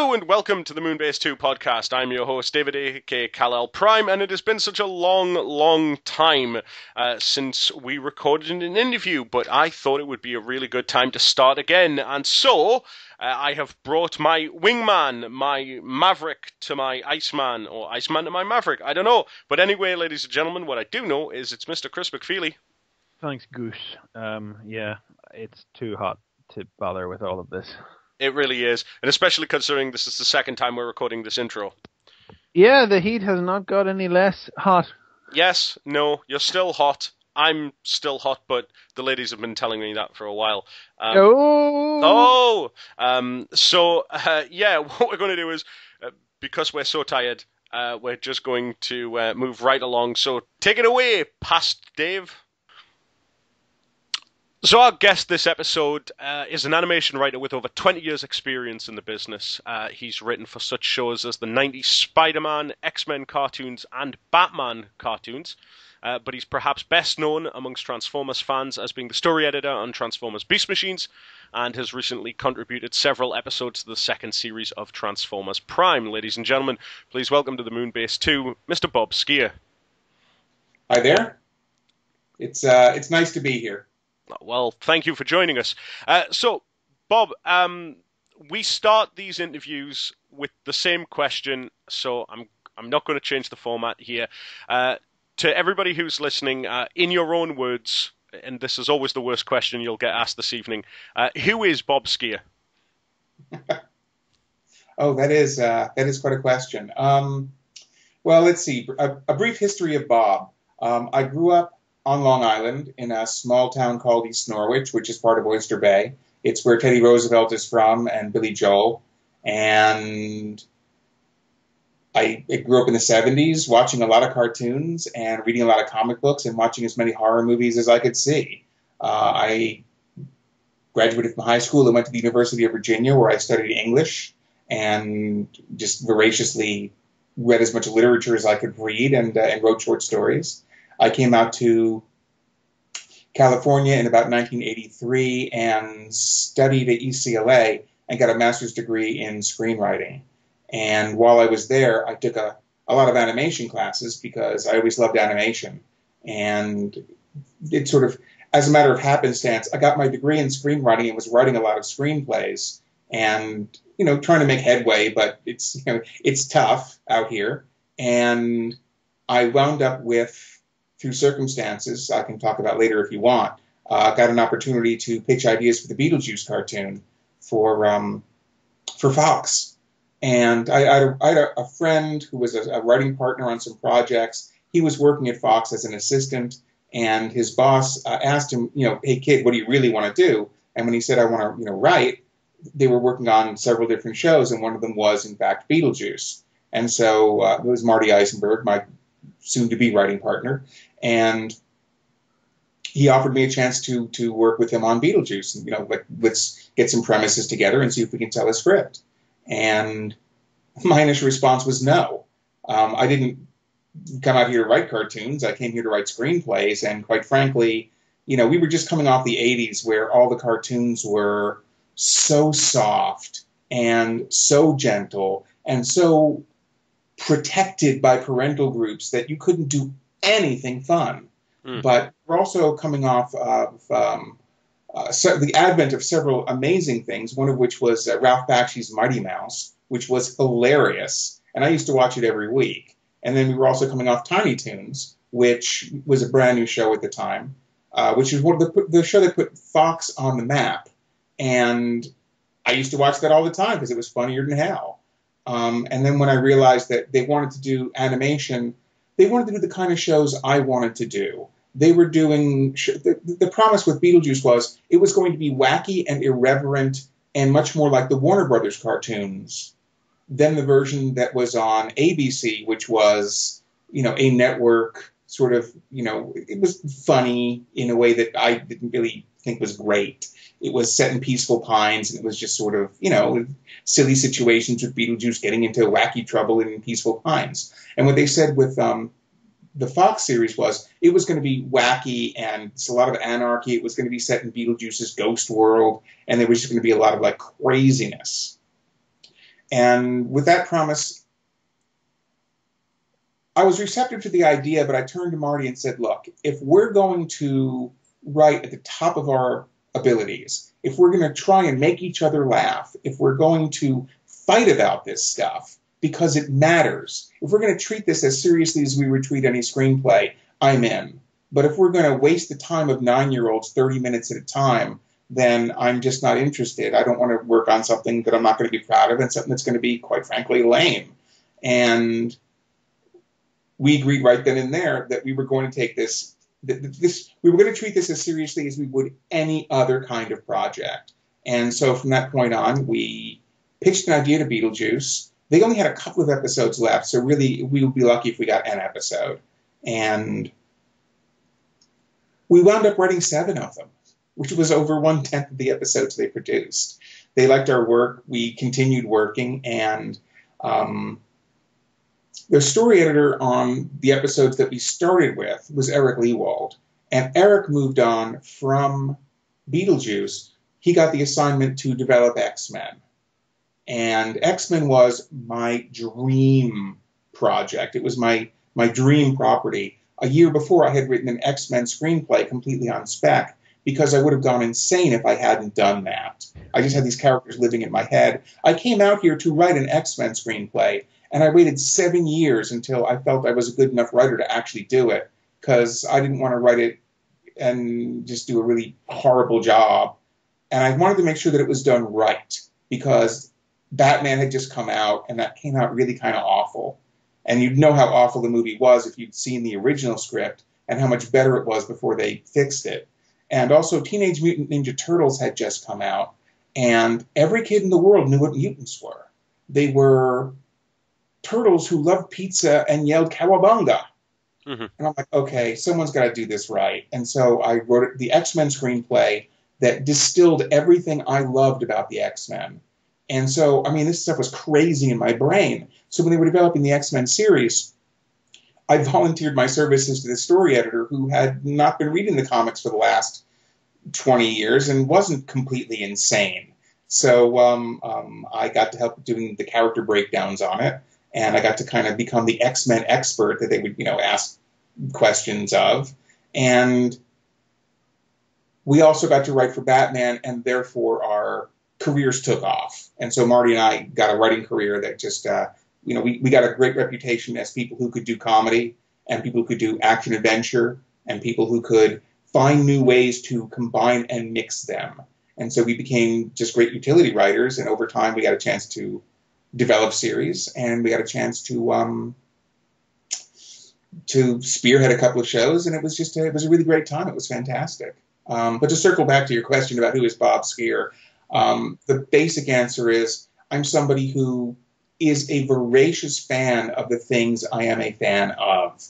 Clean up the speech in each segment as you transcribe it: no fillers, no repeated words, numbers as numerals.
Hello and welcome to the Moonbase 2 podcast. I'm your host, David aka Kal-El Prime, and it has been such a long time since we recorded an interview, but I thought it would be a really good time to start again, and so I have brought my wingman, my Maverick to my Iceman, or Iceman to my Maverick, I don't know. But anyway, ladies and gentlemen, what I do know is it's Mr. Chris McFeely. Thanks, Goose. Yeah, it's too hot to bother with all of this. It really is, and especially considering this is the second time we're recording this intro. Yeah, the heat has not got any less hot. Yes, no, you're still hot. I'm still hot, but the ladies have been telling me that for a while. Yeah, what we're going to do is, because we're so tired, we're just going to move right along. So take it away, past Dave. So our guest this episode is an animation writer with over 20 years' experience in the business. He's written for such shows as the 90s Spider-Man, X-Men cartoons, and Batman cartoons. But he's perhaps best known amongst Transformers fans as being the story editor on Transformers Beast Machines, and has recently contributed several episodes to the second series of Transformers Prime. Ladies and gentlemen, please welcome to the Moonbase 2, Mr. Bob Skir. Hi there. It's nice to be here. Well, thank you for joining us. So, Bob, we start these interviews with the same question, so I'm not going to change the format here. To everybody who's listening, in your own words, and this is always the worst question you'll get asked this evening, who is Bob Skir? Oh, that is quite a question. Well, let's see. A brief history of Bob. I grew up on Long Island in a small town called East Norwich, which is part of Oyster Bay. It's where Teddy Roosevelt is from and Billy Joel. And I grew up in the 70s watching a lot of cartoons and reading a lot of comic books and watching as many horror movies as I could see. I graduated from high school and went to the University of Virginia, where I studied English and just voraciously read as much literature as I could read and wrote short stories. I came out to California in about 1983 and studied at UCLA and got a master's degree in screenwriting. And while I was there, I took a lot of animation classes because I always loved animation. And it sort of, as a matter of happenstance, I got my degree in screenwriting and was writing a lot of screenplays and, trying to make headway, but it's tough out here. And I wound up with, through circumstances I can talk about later if you want, got an opportunity to pitch ideas for the Beetlejuice cartoon for Fox. And I had a friend who was a writing partner on some projects. He was working at Fox as an assistant, and his boss asked him, hey kid, what do you really want to do? And when he said, I want to write, they were working on several different shows, and one of them was, in fact, Beetlejuice. And so it was Marty Eisenberg, my soon-to-be writing partner, and he offered me a chance to work with him on Beetlejuice. And, let's get some premises together and see if we can tell a script. And my initial response was no. I didn't come out here to write cartoons. I came here to write screenplays. And quite frankly, we were just coming off the 80s where all the cartoons were so soft and so gentle and so protected by parental groups that you couldn't do anything fun. But we're also coming off of the advent of several amazing things, one of which was Ralph Bakshi's Mighty Mouse, which was hilarious, and I used to watch it every week. And then we were also coming off Tiny Toons, which was a brand new show at the time, which is one of the show that put Fox on the map. And I used to watch that all the time because it was funnier than hell. And then when I realized that they wanted to do animation, they wanted to do the kind of shows I wanted to do. They were doing, the promise with Beetlejuice was it was going to be wacky and irreverent and much more like the Warner Brothers cartoons than the version that was on ABC, which was, a network sort of, it was funny in a way that I didn't really think was great. It was set in Peaceful Pines, and it was just sort of, silly situations with Beetlejuice getting into wacky trouble in Peaceful Pines. And what they said with the Fox series was it was going to be wacky and it's a lot of anarchy. It was going to be set in Beetlejuice's ghost world, and there was just going to be a lot of craziness. And with that promise, I was receptive to the idea, but I turned to Marty and said, look, if we're going to write at the top of our abilities, if we're going to try and make each other laugh, if we're going to fight about this stuff because it matters, if we're going to treat this as seriously as we would treat any screenplay, I'm in. But if we're going to waste the time of 9-year-olds 30 minutes at a time, then I'm just not interested. I don't want to work on something that I'm not going to be proud of and something that's going to be, quite frankly, lame. And we agreed right then and there that we were going to take we were going to treat this as seriously as we would any other kind of project. And so from that point on, we pitched an idea to Beetlejuice. They only had a couple of episodes left, so really we would be lucky if we got an episode. And we wound up writing 7 of them, which was over 1/10 of the episodes they produced. They liked our work. We continued working, and the story editor on the episodes that we started with was Eric Lewald. And Eric moved on from Beetlejuice. He got the assignment to develop X-Men. And X-Men was my dream project. It was my dream property. A year before, I had written an X-Men screenplay completely on spec because I would have gone insane if I hadn't done that. I just had these characters living in my head. I came out here to write an X-Men screenplay, and I waited 7 years until I felt I was a good enough writer to actually do it, because I didn't want to write it and just do a really horrible job. And I wanted to make sure that it was done right, because Batman had just come out, and that came out really kind of awful. And you'd know how awful the movie was if you'd seen the original script and how much better it was before they fixed it. And also, Teenage Mutant Ninja Turtles had just come out, and every kid in the world knew what mutants were. They were turtles who loved pizza and yelled cowabunga. Mm-hmm. And I'm like, okay, someone's got to do this right. And so I wrote the X-Men screenplay that distilled everything I loved about the X-Men. And so, I mean, this stuff was crazy in my brain. So when they were developing the X-Men series, I volunteered my services to the story editor who had not been reading the comics for the last 20 years and wasn't completely insane. So I got to help doing the character breakdowns on it, and I got to kind of become the X-Men expert that they would, ask questions of. And we also got to write for Batman, and therefore our careers took off. And so Marty and I got a writing career that just, we got a great reputation as people who could do comedy, and people who could do action adventure, and people who could find new ways to combine and mix them. And so we became just great utility writers, and over time we got a chance to develop series, and we got a chance to spearhead a couple of shows, and it was a really great time. It was fantastic. But to circle back to your question about who is Bob Skir, the basic answer is I'm somebody who is a voracious fan of the things I am a fan of,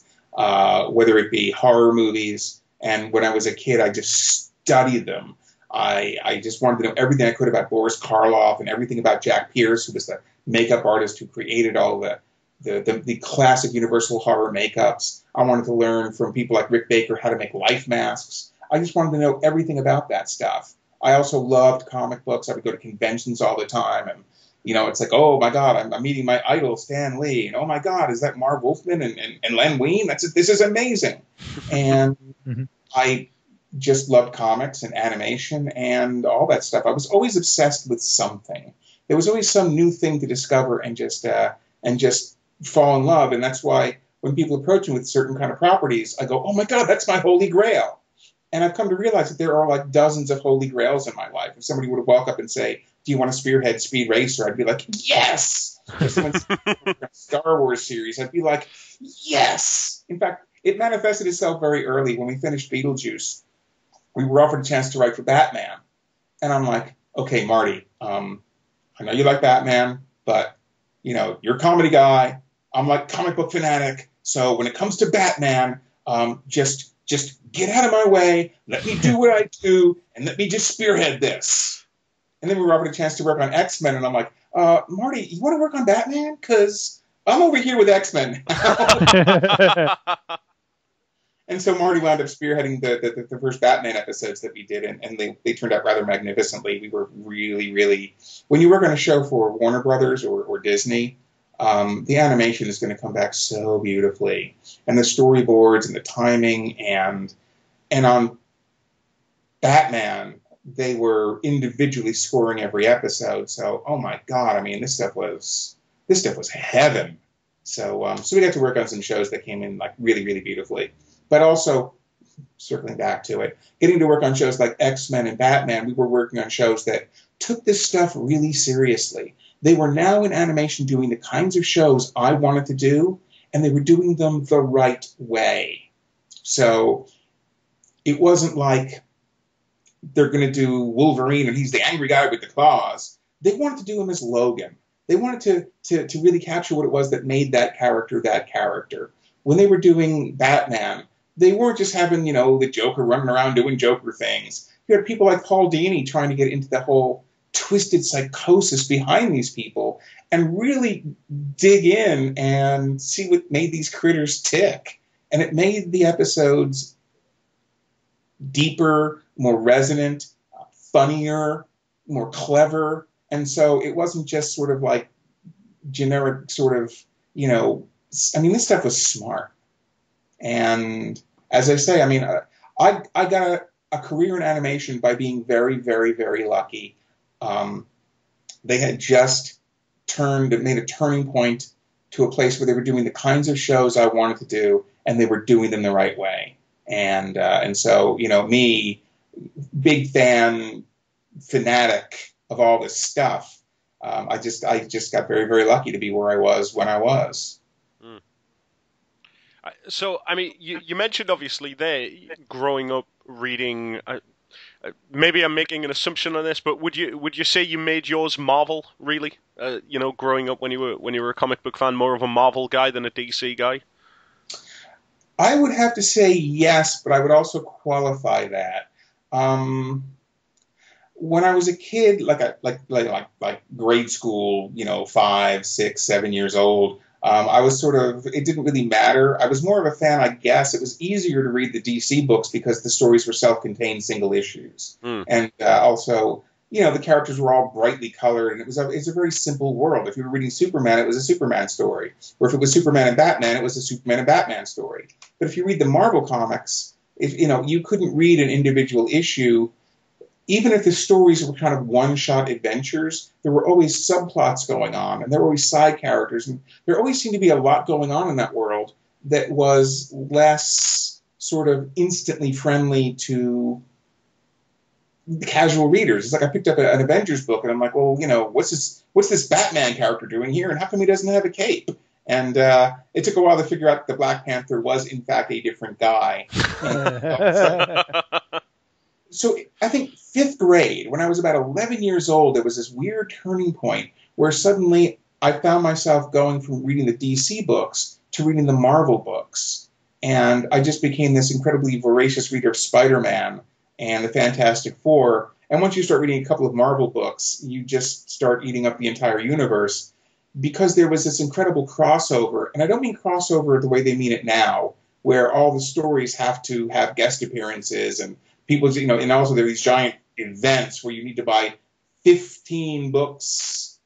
whether it be horror movies, and when I was a kid, I just studied them. I just wanted to know everything I could about Boris Karloff and everything about Jack Pierce, who was the makeup artist who created all the classic Universal horror makeups. I wanted to learn from people like Rick Baker how to make life masks. I just wanted to know everything about that stuff. I also loved comic books. I would go to conventions all the time, and it's like, oh my God, I'm meeting my idol Stan Lee, and oh my God, is that Marv Wolfman and Len Wein? This is amazing. And I just loved comics and animation and all that stuff. I was always obsessed with something. There was always some new thing to discover and just fall in love. And that's why when people approach me with certain kind of properties, I go, oh my God, that's my holy grail. And I've come to realize that there are like dozens of holy grails in my life. If somebody were to walk up and say, do you want to spearhead Speed Racer? I'd be like, yes! If someone said a Star Wars series, I'd be like, yes! In fact, it manifested itself very early. When we finished Beetlejuice, we were offered a chance to write for Batman. And I'm like, okay, Marty, I know you like Batman, but, you're a comedy guy. I'm like comic book fanatic. So when it comes to Batman, just get out of my way, let me do what I do, and let me just spearhead this. And then we were offered a chance to work on X-Men, and I'm like, Marty, you want to work on Batman? Because I'm over here with X-Men now. And so Marty wound up spearheading the first Batman episodes that we did, and they turned out rather magnificently. We were really, really... When you work on a show for Warner Brothers or Disney, the animation is going to come back so beautifully. And the storyboards and the timing, and on Batman, they were individually scoring every episode. So, oh my God, I mean, this stuff was heaven. So we got to work on some shows that came in like really, really beautifully. But also, circling back to it, getting to work on shows like X-Men and Batman, we were working on shows that took this stuff really seriously. They were now in animation doing the kinds of shows I wanted to do, and they were doing them the right way. So it wasn't like they're going to do Wolverine and he's the angry guy with the claws. They wanted to do him as Logan. They wanted to really capture what it was that made that character that character. When they were doing Batman, they weren't just having, the Joker running around doing Joker things. You had people like Paul Dini trying to get into the whole twisted psychosis behind these people and really dig in and see what made these critters tick. And it made the episodes deeper, more resonant, funnier, more clever. And so it wasn't just sort of like generic sort of, this stuff was smart. And as I say, I got a career in animation by being very, very, very lucky. They had just made a turning point to a place where they were doing the kinds of shows I wanted to do, and they were doing them the right way. And so, me, big fan, fanatic of all this stuff, I just got very, very lucky to be where I was when I was. Mm. So, you mentioned obviously there growing up reading. Maybe I'm making an assumption on this, but would you say you made yours Marvel? Really, growing up when you were a comic book fan, more of a Marvel guy than a DC guy? I would have to say yes, but I would also qualify that. When I was a kid, like grade school, 5, 6, 7 years old, I was it didn't really matter. I was more of a fan, I guess. It was easier to read the DC books because the stories were self-contained single issues. Mm. And also, the characters were all brightly colored, and it's a very simple world. If you were reading Superman, it was a Superman story. Or if it was Superman and Batman, it was a Superman and Batman story. But if you read the Marvel comics, you couldn't read an individual issue. Even if the stories were kind of one-shot adventures, there were always subplots going on, and there were always side characters, and there always seemed to be a lot going on in that world that was less sort of instantly friendly to the casual readers. It's like I picked up an Avengers book, and I'm like, well, what's this Batman character doing here, and how come he doesn't have a cape? And it took a while to figure out that the Black Panther was, in fact, a different guy. So I think 5th grade, when I was about 11 years old, there was this weird turning point where suddenly I found myself going from reading the DC books to reading the Marvel books. And I just became this incredibly voracious reader of Spider-Man and the Fantastic Four. And once you start reading a couple of Marvel books, you just start eating up the entire universe because there was this incredible crossover. And I don't mean crossover the way they mean it now, where all the stories have to have guest appearances and people, and also there are these giant events where you need to buy 15 books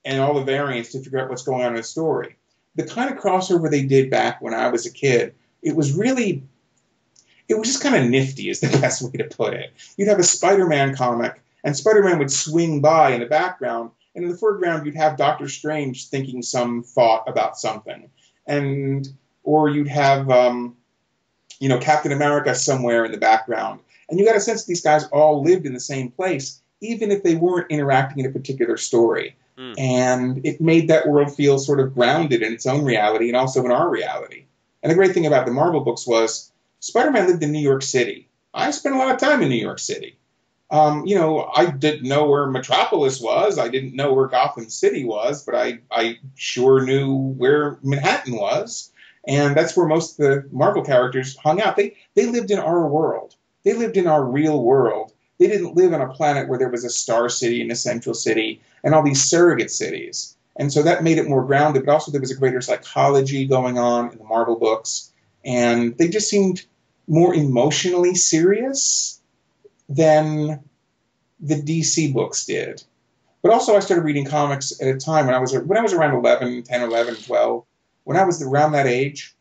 and all the variants to figure out what's going on in the story. The kind of crossover they did back when I was a kid, it was just kind of nifty is the best way to put it. You'd have a Spider-Man comic, and Spider-Man would swing by in the background, and in the foreground you'd have Doctor Strange thinking some thought about something. Or you'd have, Captain America somewhere in the background. And you got a sense that these guys all lived in the same place, even if they weren't interacting in a particular story. Mm. And it made that world feel sort of grounded in its own reality and also in our reality. And the great thing about the Marvel books was Spider-Man lived in New York City. I spent a lot of time in New York City. I didn't know where Metropolis was. I didn't know where Gotham City was, but I sure knew where Manhattan was. And that's where most of the Marvel characters hung out. They lived in our world. They lived in our real world. They didn't live on a planet where there was a star city and a central city and all these surrogate cities. And so that made it more grounded, but also there was a greater psychology going on in the Marvel books. And they just seemed more emotionally serious than the DC books did. But also I started reading comics at a time when I was around 11, 10, 11, 12. When I was around that age,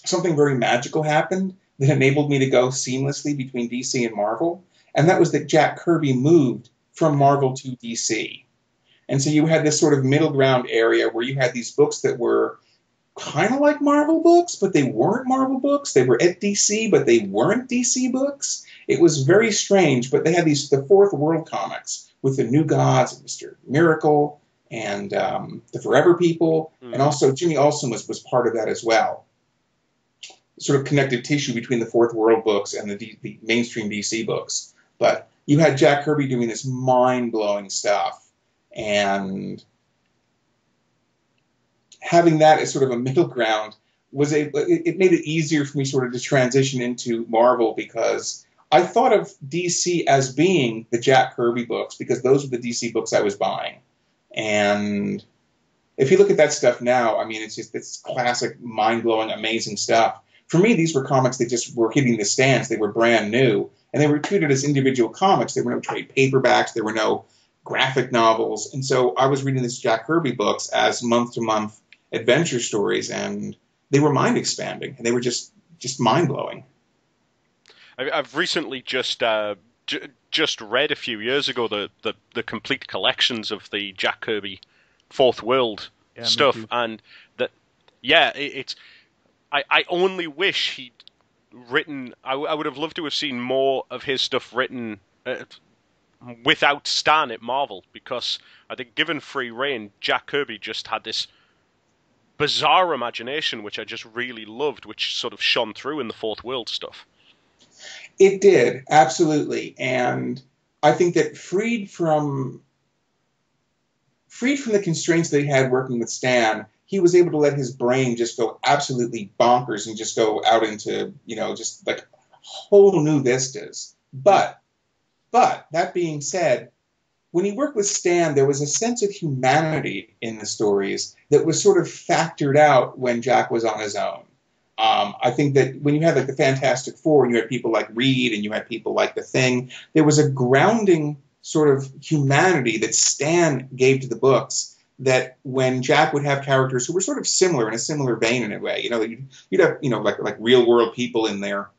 something very magical happened that enabled me to go seamlessly between DC and Marvel, and that was that Jack Kirby moved from Marvel to DC. And so you had this sort of middle ground area where you had these books that were kind of like Marvel books, but they weren't Marvel books. They were at DC, but they weren't DC books. It was very strange, but they had the Fourth World comics with the New Gods and Mr. Miracle and the Forever People, and also Jimmy Olsen was part of that as well. Sort of connective tissue between the Fourth World books and the mainstream DC books. But you had Jack Kirby doing this mind-blowing stuff, and having that as sort of a middle ground it made it easier for me sort of to transition into Marvel, because I thought of DC as being the Jack Kirby books, because those were the DC books I was buying. And if you look at that stuff now, I mean, it's classic, mind-blowing, amazing stuff. For me, these were comics that just were hitting the stands. They were brand new, and they were treated as individual comics. There were no trade paperbacks. There were no graphic novels. And so I was reading these Jack Kirby books as month-to-month adventure stories, and they were mind-expanding, and they were just mind-blowing. I've recently just read a few years ago the complete collections of the Jack Kirby Fourth World stuff, and that I only wish he'd written. I would have loved to have seen more of his stuff written without Stan at Marvel, because I think, given free reign, Jack Kirby just had this bizarre imagination which I just really loved, which sort of shone through in the Fourth World stuff. It did, absolutely. And I think that freed from the constraints that he had working with Stan, he was able to let his brain just go absolutely bonkers and just go out into, just like whole new vistas. But that being said, when he worked with Stan, there was a sense of humanity in the stories that was sort of factored out when Jack was on his own. I think that when you had like the Fantastic Four, and you had people like Reed, and you had people like The Thing, there was a grounding sort of humanity that Stan gave to the books, that when Jack would have characters who were sort of similar, in a similar vein in a way, you'd have, like real world people in there.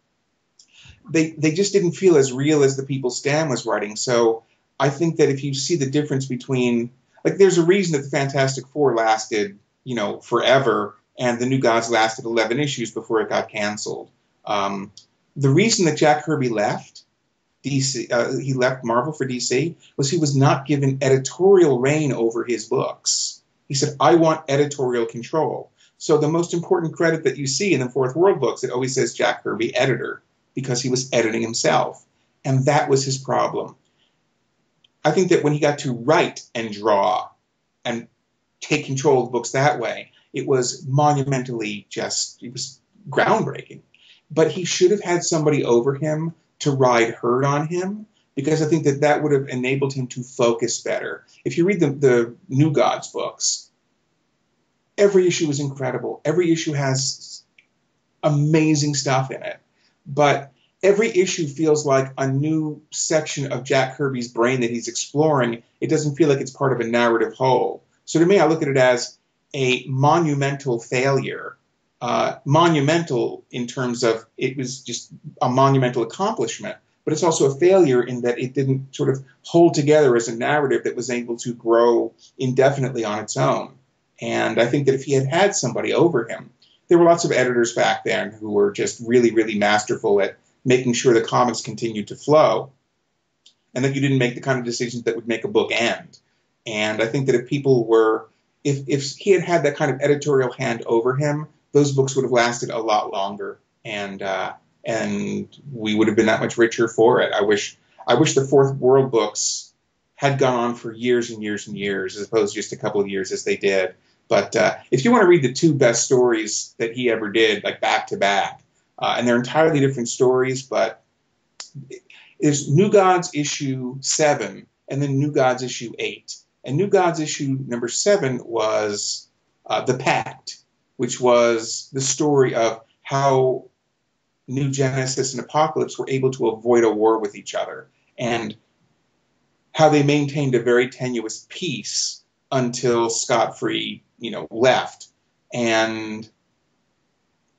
They just didn't feel as real as the people Stan was writing. So I think that if you see the difference between, like, there's a reason that the Fantastic Four lasted, forever, and the New Gods lasted 11 issues before it got canceled. The reason that Jack Kirby left DC, he left Marvel for DC, was he was not given editorial reign over his books. He said, I want editorial control. So the most important credit that you see in the Fourth World books, it always says Jack Kirby, editor, because he was editing himself. And that was his problem. I think that when he got to write and draw and take control of the books that way, it was monumentally it was groundbreaking. But he should have had somebody over him to ride herd on him, because I think that would have enabled him to focus better. If you read the New Gods books, every issue is incredible. Every issue has amazing stuff in it. But every issue feels like a new section of Jack Kirby's brain that he's exploring. It doesn't feel like it's part of a narrative whole. So to me, I look at it as a monumental failure. Monumental in terms of it was just a monumental accomplishment, but it's also a failure in that it didn't sort of hold together as a narrative that was able to grow indefinitely on its own. And I think that if he had had somebody over him, there were lots of editors back then who were just really, really masterful at making sure the comics continued to flow, and that you didn't make the kind of decisions that would make a book end. And I think that if he had had that kind of editorial hand over him, those books would have lasted a lot longer, and we would have been that much richer for it. I wish the Fourth World books had gone on for years and years and years, as opposed to just a couple of years as they did. But if you want to read the two best stories that he ever did, like back to back, and they're entirely different stories, but there's New Gods issue 7 and then New Gods issue 8. And New Gods issue number 7 was The Pact, which was the story of how New Genesis and Apocalypse were able to avoid a war with each other, and how they maintained a very tenuous peace until Scott-Free, left. And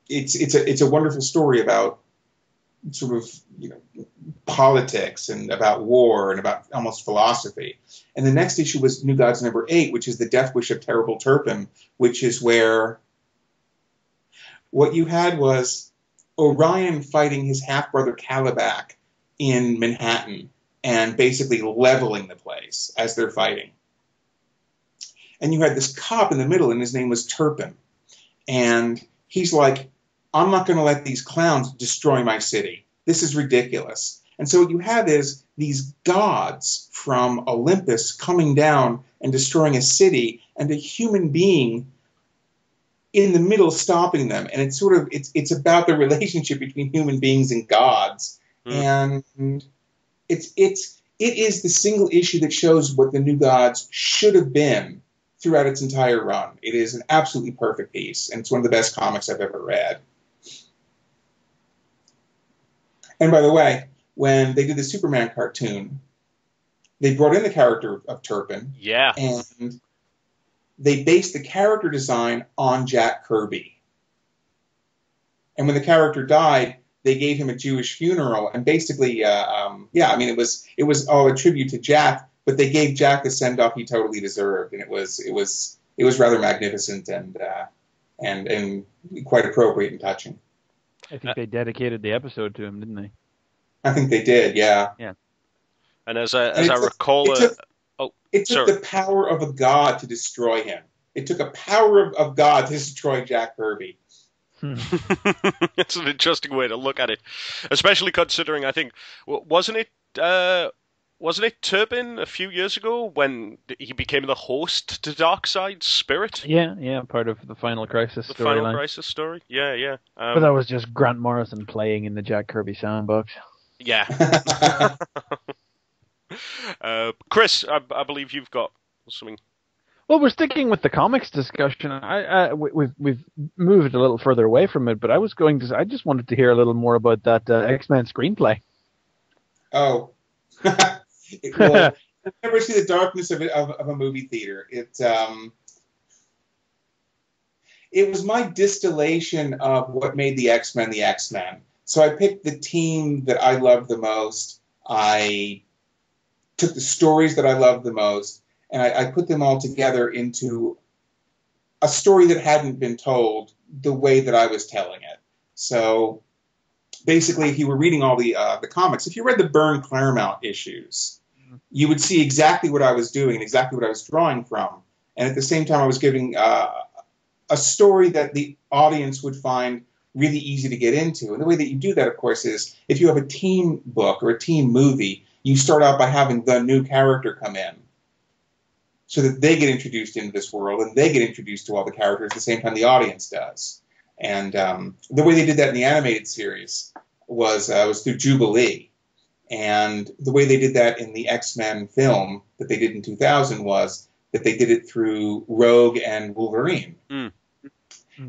it's a wonderful story about sort of, politics and about war and about almost philosophy. And the next issue was New Gods number 8, which is the Death Wish of Terrible Turpin, which is where what you had was Orion fighting his half-brother Calibac in Manhattan and basically leveling the place as they're fighting. And you had this cop in the middle, and his name was Turpin. And he's like, I'm not going to let these clowns destroy my city. This is ridiculous. And so what you have is these gods from Olympus coming down and destroying a city, and a human being in the middle stopping them. And it's about the relationship between human beings and gods. And it is the single issue that shows what the New Gods should have been throughout its entire run. It is an absolutely perfect piece, and it's one of the best comics I've ever read. And by the way, when they did the Superman cartoon, they brought in the character of Turpin. Yeah. And they based the character design on Jack Kirby. And when the character died, they gave him a Jewish funeral, and basically, it was all a tribute to Jack, but they gave Jack the send-off he totally deserved, and it was rather magnificent and quite appropriate and touching. I think they dedicated the episode to him, didn't they? I think they did, yeah. Yeah. And as I recall, it took the power of a god to destroy him. It took a power of God to destroy Jack Kirby. It's an interesting way to look at it, especially considering, I think, wasn't it Turpin a few years ago when he became the host to Darkseid's Spirit? Yeah, part of the Final Crisis story. The Final Crisis story, yeah. But that was just Grant Morrison playing in the Jack Kirby soundbox. Yeah. Chris, I believe you've got something. Well, we're sticking with the comics discussion. We've moved a little further away from it, but I just wanted to hear a little more about that X-Men screenplay. Oh. Well, I've never seen the darkness of a movie theater. It was my distillation of what made the X-Men the X-Men. So I picked the team that I loved the most. I took the stories that I loved the most, and I put them all together into a story that hadn't been told the way that I was telling it. So basically, if you were reading all the comics, if you read the Byrne Claremont issues, you would see exactly what I was doing and exactly what I was drawing from. And at the same time, I was giving a story that the audience would find really easy to get into. And the way that you do that, of course, is if you have a team book or a team movie, you start out by having the new character come in so that they get introduced into this world and they get introduced to all the characters at the same time the audience does. And the way they did that in the animated series was through Jubilee. And the way they did that in the X-Men film that they did in 2000 was that they did it through Rogue and Wolverine.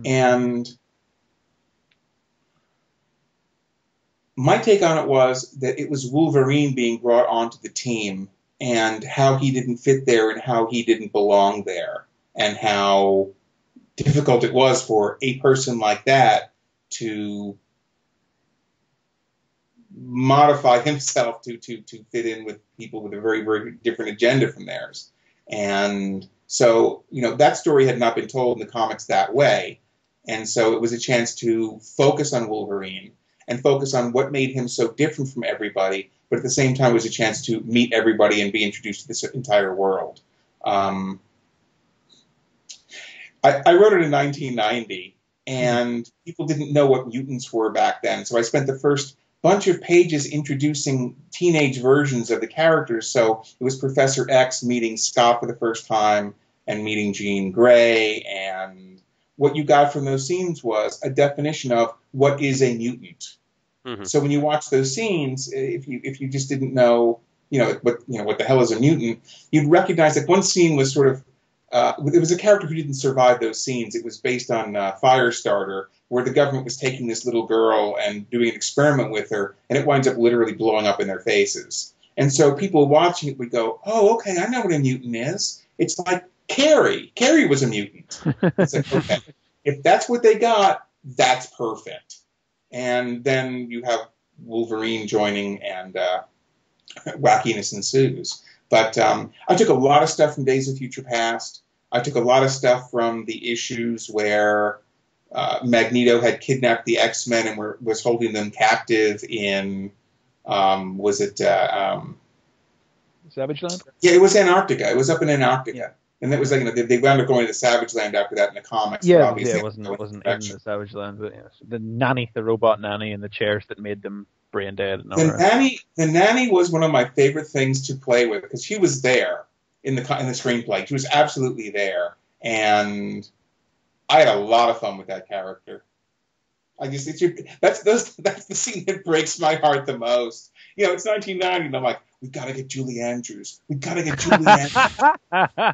And my take on it was that it was Wolverine being brought onto the team and how he didn't fit there and how he didn't belong there and how difficult it was for a person like that to modify himself to fit in with people with a very, very different agenda from theirs. And so, that story had not been told in the comics that way. And so it was a chance to focus on Wolverine and focus on what made him so different from everybody, but at the same time it was a chance to meet everybody and be introduced to this entire world. I wrote it in 1990, and people didn't know what mutants were back then, so I spent the first bunch of pages introducing teenage versions of the characters. So it was Professor X meeting Scott for the first time and meeting Jean Grey, and what you got from those scenes was a definition of what is a mutant. Mm-hmm. So when you watch those scenes, if you just didn't know, what the hell is a mutant, you'd recognize that one scene was sort of it was a character who didn't survive those scenes. It was based on Firestarter, where the government was taking this little girl and doing an experiment with her, and it winds up literally blowing up in their faces. And so people watching it would go, "Oh, okay, I know what a mutant is. It's like Carrie. Carrie was a mutant." It's like, okay, if that's what they got, that's perfect. And then you have Wolverine joining, and wackiness ensues. But I took a lot of stuff from Days of Future Past. I took a lot of stuff from the issues where Magneto had kidnapped the X-Men and was holding them captive in, was it... Savage Land? Yeah, it was Antarctica. It was up in Antarctica. Yeah. And that was like, they wound up going to Savage Land after that in the comics. Yeah, it wasn't in the Savage Land, but the nanny, the robot nanny, and the chairs that made them brain dead. And all the nanny was one of my favorite things to play with because she was there in the screenplay. She was absolutely there, and I had a lot of fun with that character. That's the scene that breaks my heart the most. You know, it's 1990, and I'm like, we got to get Julie Andrews. We got to get Julie Andrews.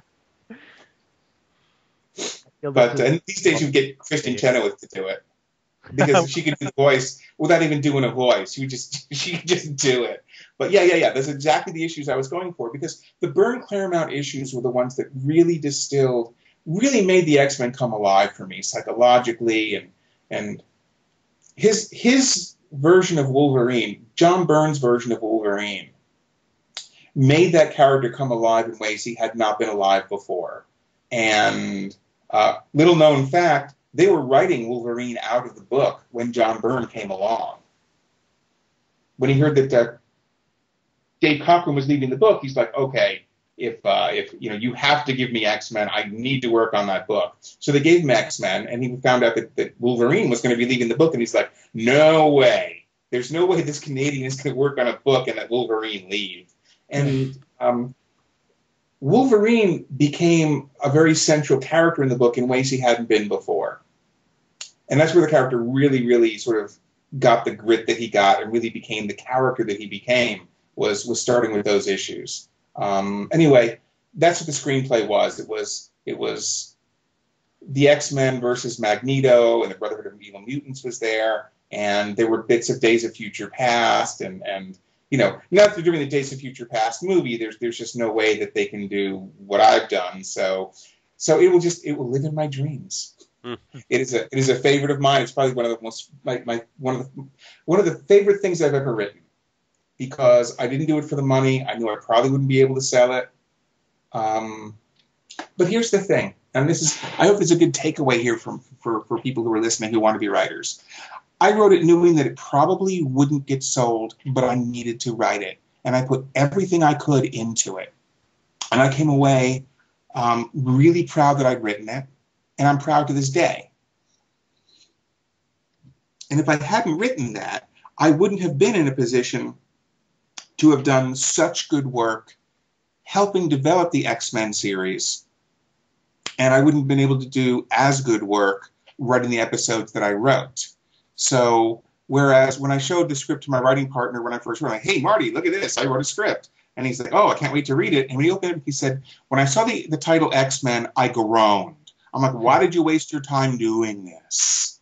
But these days you get Kristen Chenoweth to do it because she could do the voice without even doing a voice. She could just do it. But yeah. That's exactly the issues I was going for because the Byrne Claremont issues were the ones that really made the X-Men come alive for me psychologically, and his version of Wolverine, John Byrne's version of Wolverine, made that character come alive in ways he had not been alive before. And little known fact, they were writing Wolverine out of the book when John Byrne came along. When he heard that Dave Cockrum was leaving the book, he's like, okay, if you have to give me X-Men, I need to work on that book. So they gave him X-Men, and he found out that Wolverine was going to be leaving the book, and he's like, no way. There's no way this Canadian is going to work on a book and let Wolverine leave. And Wolverine became a very central character in the book in ways he hadn't been before. And that's where the character really, really sort of got the grit that he got and really became the character that he became was starting with those issues. Anyway, that's what the screenplay was. It was the X-Men versus Magneto, and the Brotherhood of Evil Mutants was there, and there were bits of Days of Future Past, and you know, not that they're doing the Days of Future Past movie. There's just no way that they can do what I've done. So it will live in my dreams. It is a favorite of mine. It's probably one of the most one of the favorite things I've ever written because I didn't do it for the money. I knew I probably wouldn't be able to sell it. But here's the thing, and I hope there's a good takeaway here for people who are listening who want to be writers. I wrote it knowing that it probably wouldn't get sold, but I needed to write it. And I put everything I could into it. And I came away really proud that I'd written it. And I'm proud to this day. And if I hadn't written that, I wouldn't have been in a position to have done such good work helping develop the X-Men series. And I wouldn't have been able to do as good work writing the episodes that I wrote. So, whereas when I showed the script to my writing partner when I first wrote, I'm like, hey, Marty, look at this. I wrote a script. And he's like, oh, I can't wait to read it. And when he opened it, he said, when I saw the title X-Men, I groaned. I'm like, why did you waste your time doing this?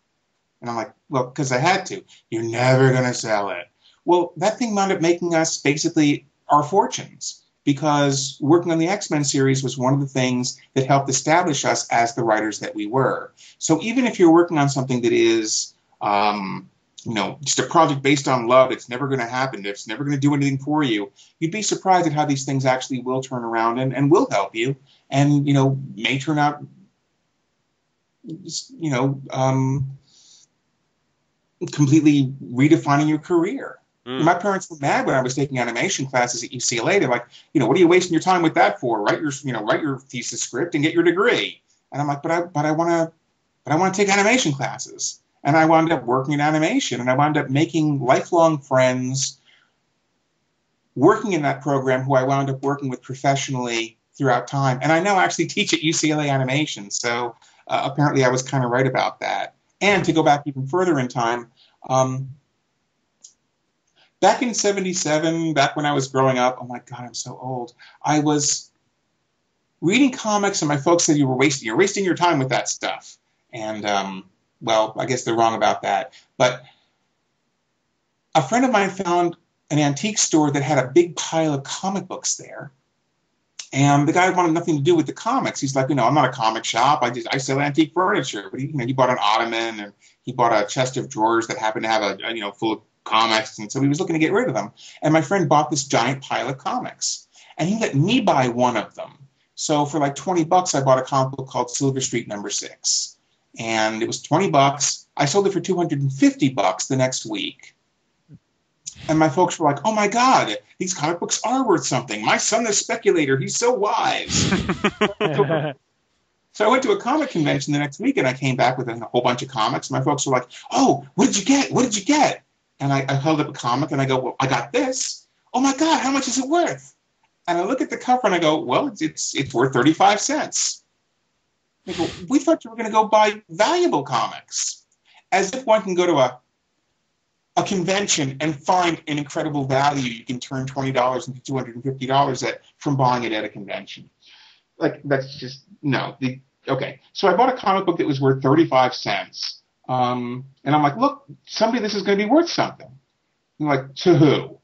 And I'm like, well, because I had to. You're never going to sell it. Well, that thing wound up making us basically our fortunes because working on the X-Men series was one of the things that helped establish us as the writers that we were. So even if you're working on something that is just a project based on love, it's never going to happen, it's never going to do anything for you, you'd be surprised at how these things actually will turn around and will help you and, may turn out, completely redefining your career. My parents were mad when I was taking animation classes at UCLA. They're like, what are you wasting your time with that for? Write your thesis script and get your degree. And I'm like, but I want to take animation classes. And I wound up working in animation, and I wound up making lifelong friends working in that program who I wound up working with professionally throughout time. And I now actually teach at UCLA Animation, so apparently I was kind of right about that. And to go back even further in time, back in 1977, back when I was growing up, oh my God, I'm so old, I was reading comics, and my folks said you're wasting your time with that stuff. And, well, I guess they're wrong about that. But a friend of mine found an antique store that had a big pile of comic books there. And the guy wanted nothing to do with the comics. He's like, I'm not a comic shop. I sell antique furniture. But he bought an ottoman, and he bought a chest of drawers that happened to have a full of comics. And so he was looking to get rid of them. And my friend bought this giant pile of comics. And he let me buy one of them. So for like $20, I bought a comic book called Silver Street No. 6. And it was $20. I sold it for $250 the next week. And my folks were like, oh, my God, these comic books are worth something. My son is a speculator. He's so wise. So I went to a comic convention the next week, and I came back with a whole bunch of comics. My folks were like, oh, what did you get? What did you get? And I held up a comic, and I go, well, I got this. Oh, my God, how much is it worth? And I look at the cover, and I go, well, it's worth 35 cents. They go, we thought you were going to go buy valuable comics. As if one can go to a convention and find an incredible value you can turn $20 into $250 from buying it at a convention. Like, that's just, no. Okay, so I bought a comic book that was worth 35 cents. And I'm like, look, someday this is going to be worth something. I'm like, to who?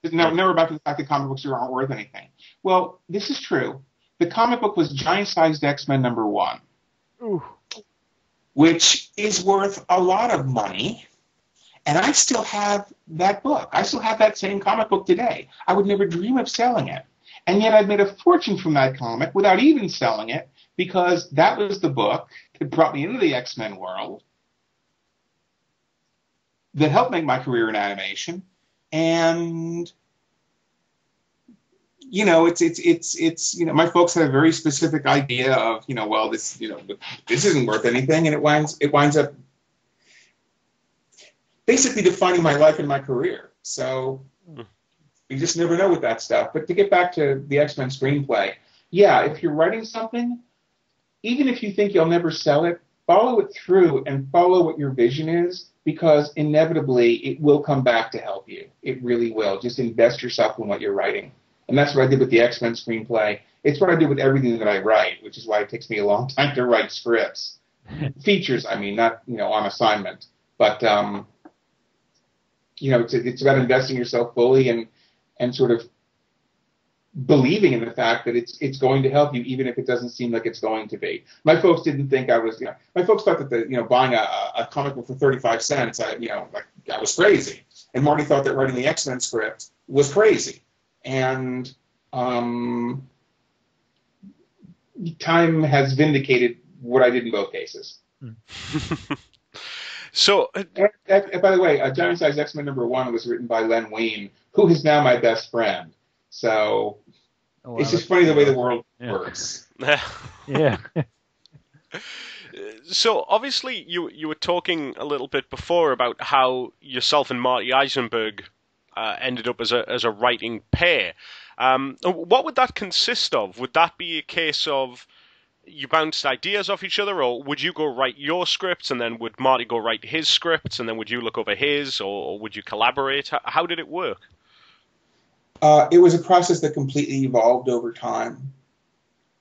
Never back to the fact that comic books aren't worth anything. Well, this is true. The comic book was Giant-Sized X-Men #1, Ooh. which is worth a lot of money. And I still have that book. I still have that same comic book today. I would never dream of selling it. And yet I've made a fortune from that comic without even selling it, because that was the book that brought me into the X-Men world, that helped make my career in animation. And, it's my folks had a very specific idea of, well, this isn't worth anything. And it winds up basically defining my life and my career. So you just never know with that stuff. But to get back to the X-Men screenplay, yeah, if you're writing something, even if you think you'll never sell it, follow it through and follow what your vision is, because inevitably it will come back to help you. It really will. Just invest yourself in what you're writing. And that's what I did with the X-Men screenplay. It's what I do with everything that I write, which is why it takes me a long time to write scripts. Features, I mean, not, on assignment. But, it's about investing yourself fully and sort of believing in the fact that it's going to help you, even if it doesn't seem like it's going to be. My folks didn't think I was, my folks thought that buying a comic book for 35 cents, I was crazy. And Marty thought that writing the X-Men script was crazy. And time has vindicated what I did in both cases. So, by the way, Giant-Sized X-Men #1 was written by Len Wein, who is now my best friend. So it's just funny the way the world works. Yeah. So obviously you were talking a little bit before about how yourself and Marty Eisenberg ended up as a writing pair. What would that consist of? Would that be a case of you bounced ideas off each other, or would you go write your scripts and then would Marty go write his scripts and then would you look over his, or would you collaborate? How did it work? It was a process that completely evolved over time.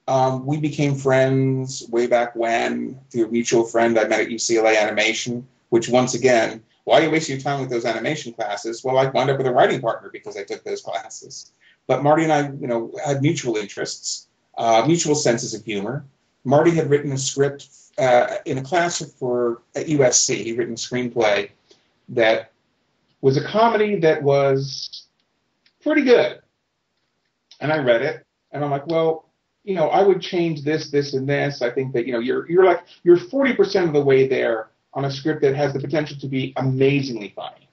We became friends way back when through a mutual friend I met at UCLA Animation, which once again, why are you wasting your time with those animation classes? Well, I wound up with a writing partner because I took those classes. But Marty and I, had mutual interests, mutual senses of humor. Marty had written a script in a class at USC. He'd written a screenplay that was a comedy that was pretty good. And I read it, and I'm like, well, I would change this, and this. I think that, you're 40% of the way there on a script that has the potential to be amazingly funny.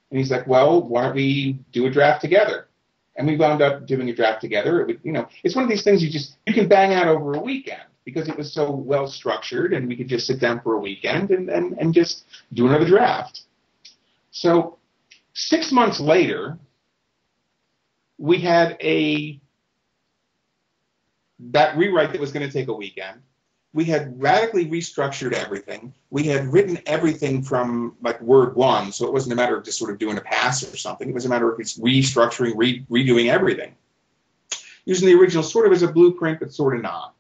And he's like, well, why don't we do a draft together? And we wound up doing a draft together. It would, it's one of these things you can bang out over a weekend because it was so well structured, and we could just sit down for a weekend and just do another draft. So 6 months later, we had that rewrite that was going to take a weekend. We had radically restructured everything. We had written everything from like word one, so it wasn't a matter of just sort of doing a pass or something. It was a matter of just restructuring, redoing everything. using the original sort of as a blueprint, but sort of not.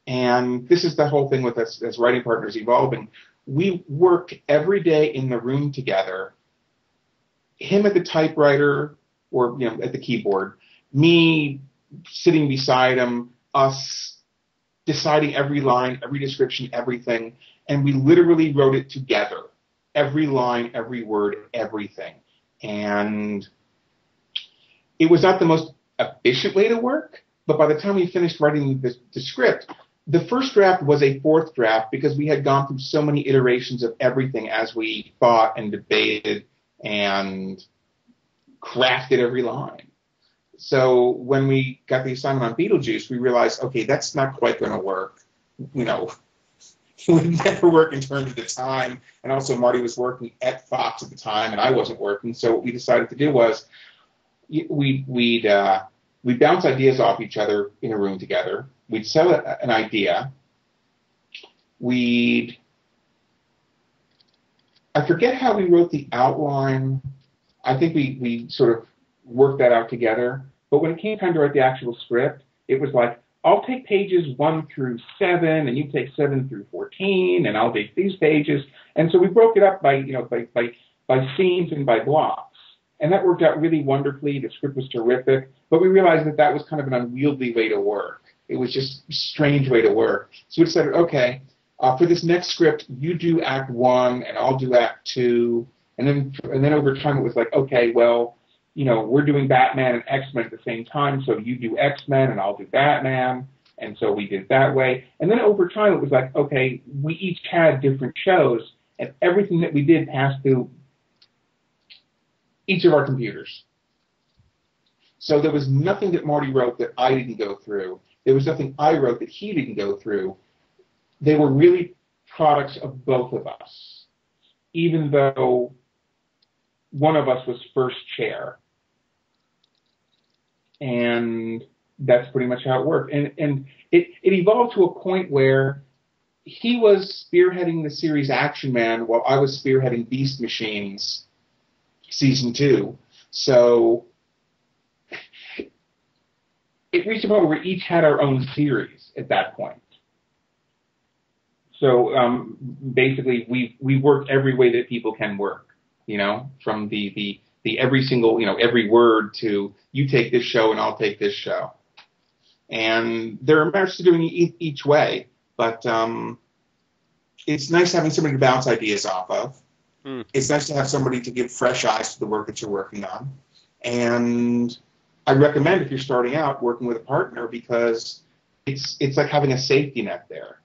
And this is the whole thing with us as writing partners evolving. We work every day in the room together, him at the typewriter or at the keyboard, me sitting beside him, us deciding every line, every description, everything. And we literally wrote it together. Every line, every word, everything. And it was not the most efficient way to work, but by the time we finished writing the script, the first draft was a fourth draft because we had gone through so many iterations of everything as we fought and debated and crafted every line. So when we got the assignment on Beetlejuice, we realized, okay, that's not quite going to work. It would never work in terms of the time. And also Marty was working at Fox at the time and I wasn't working. So what we decided to do was we'd bounce ideas off each other in a room together. We'd sell an idea. I forget how we wrote the outline. I think we sort of worked that out together. But when it came time to write the actual script, it was like, I'll take pages 1 through 7, and you take 7 through 14, and I'll take these pages. And so we broke it up by scenes and by blocks. And that worked out really wonderfully. The script was terrific. But we realized that was kind of an unwieldy way to work. It was just a strange way to work. So we decided, okay, for this next script, you do Act 1, and I'll do Act 2. And then over time, it was like, okay, well, we're doing Batman and X-Men at the same time, so you do X-Men and I'll do Batman. And so we did it that way. And then over time, it was like, okay, we each had different shows, and everything that we did passed through each of our computers. So there was nothing that Marty wrote that I didn't go through. There was nothing I wrote that he didn't go through. They were really products of both of us, even though one of us was first chair. And that's pretty much how it worked. And it evolved to a point where he was spearheading the series Action Man while I was spearheading Beast Machines Season 2. So it reached a point where we each had our own series at that point. So basically, we worked every way that people can work, from the every single, every word to you take this show and I'll take this show. And there are merits to doing it each way, but it's nice having somebody to bounce ideas off of. It's nice to have somebody to give fresh eyes to the work that you're working on. And I recommend if you're starting out working with a partner because it's like having a safety net there.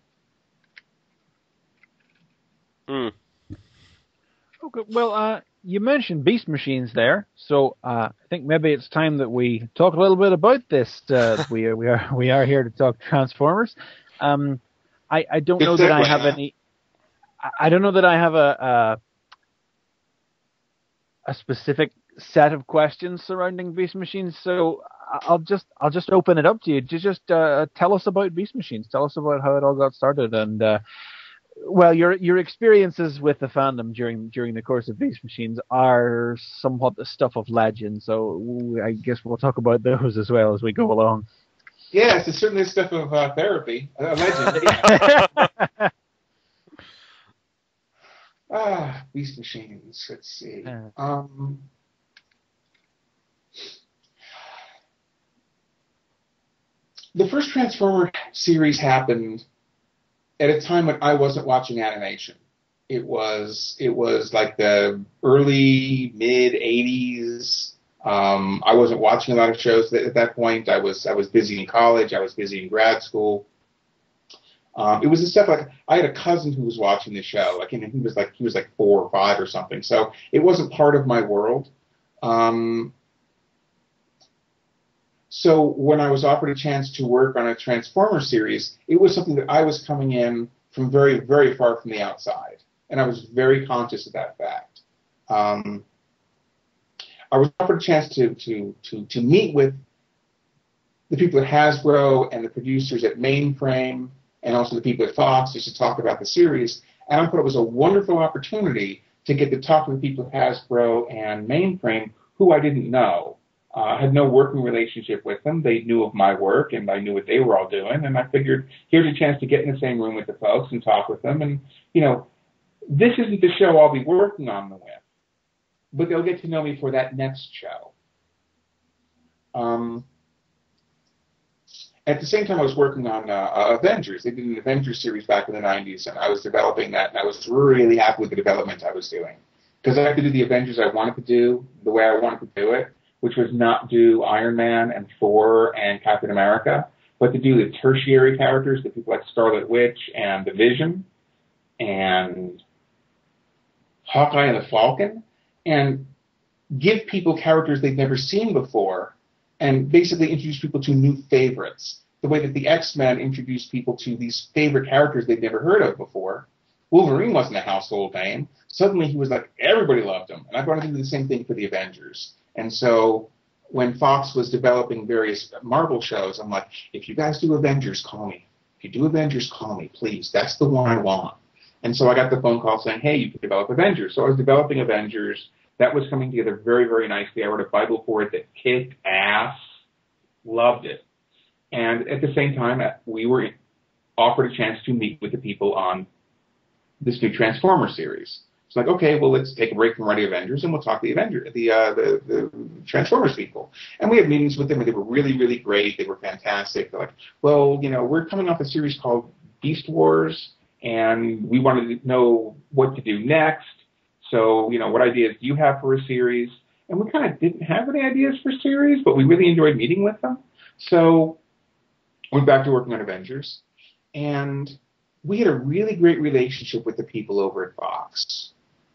Okay, well, you mentioned Beast Machines there, so I think maybe it's time that we talk a little bit about this. We are here to talk Transformers. I don't know that I have any. I don't know that I have a specific set of questions surrounding Beast Machines, so I'll just open it up to you. Just tell us about Beast Machines. Tell us about how it all got started and. Well, your experiences with the fandom during the course of Beast Machines are somewhat the stuff of legend, so I guess we'll talk about those as well as we go along. Yes, it's certainly the stuff of therapy. Legend. Yeah. Beast Machines. Let's see. The first Transformer series happened at a time when I wasn't watching animation. It was like the early, mid 80s. I wasn't watching a lot of shows at that point. I was busy in college. I was busy in grad school. It was the stuff like I had a cousin who was watching the show. Like, and he was like 4 or 5 or something. So it wasn't part of my world. So when I was offered a chance to work on a Transformer series, it was something that I was coming in from very, very far from the outside. And I was very conscious of that fact. I was offered a chance to meet with the people at Hasbro and the producers at Mainframe and also the people at Fox just to talk about the series. And I thought it was a wonderful opportunity to get to talk to the people at Hasbro and Mainframe who I didn't know. I had no working relationship with them. They knew of my work, and I knew what they were all doing. And I figured, here's a chance to get in the same room with the folks and talk with them. And, this isn't the show I'll be working on them with, but they'll get to know me for that next show. At the same time, I was working on Avengers. They did an Avengers series back in the 90s, and I was developing that, and I was really happy with the development I was doing. Because I could do the Avengers I wanted to do the way I wanted to do it, which was not do Iron Man and Thor and Captain America, but to do the tertiary characters, the people like Scarlet Witch and the Vision and Hawkeye and the Falcon, and give people characters they've never seen before and basically introduce people to new favorites. The way that the X-Men introduced people to these favorite characters they'd never heard of before. Wolverine wasn't a household name. Suddenly he was like, everybody loved him. And I wanted to do the same thing for the Avengers. And so when Fox was developing various Marvel shows, I'm like, if you guys do Avengers, call me. If you do Avengers, call me, please. That's the one I want. And so I got the phone call saying, hey, you can develop Avengers. So I was developing Avengers. That was coming together very, very nicely. I wrote a Bible for it that kicked ass. Loved it. And at the same time, we were offered a chance to meet with the people on this new Transformers series. It's like, okay, well, let's take a break from writing Avengers and we'll talk to the Transformers people. And we had meetings with them, and they were really, really great. They were fantastic. They're like, well, we're coming off a series called Beast Wars, and we wanted to know what to do next. So, what ideas do you have for a series? And we kind of didn't have any ideas for series, but we really enjoyed meeting with them. So, went back to working on Avengers, and we had a really great relationship with the people over at Fox.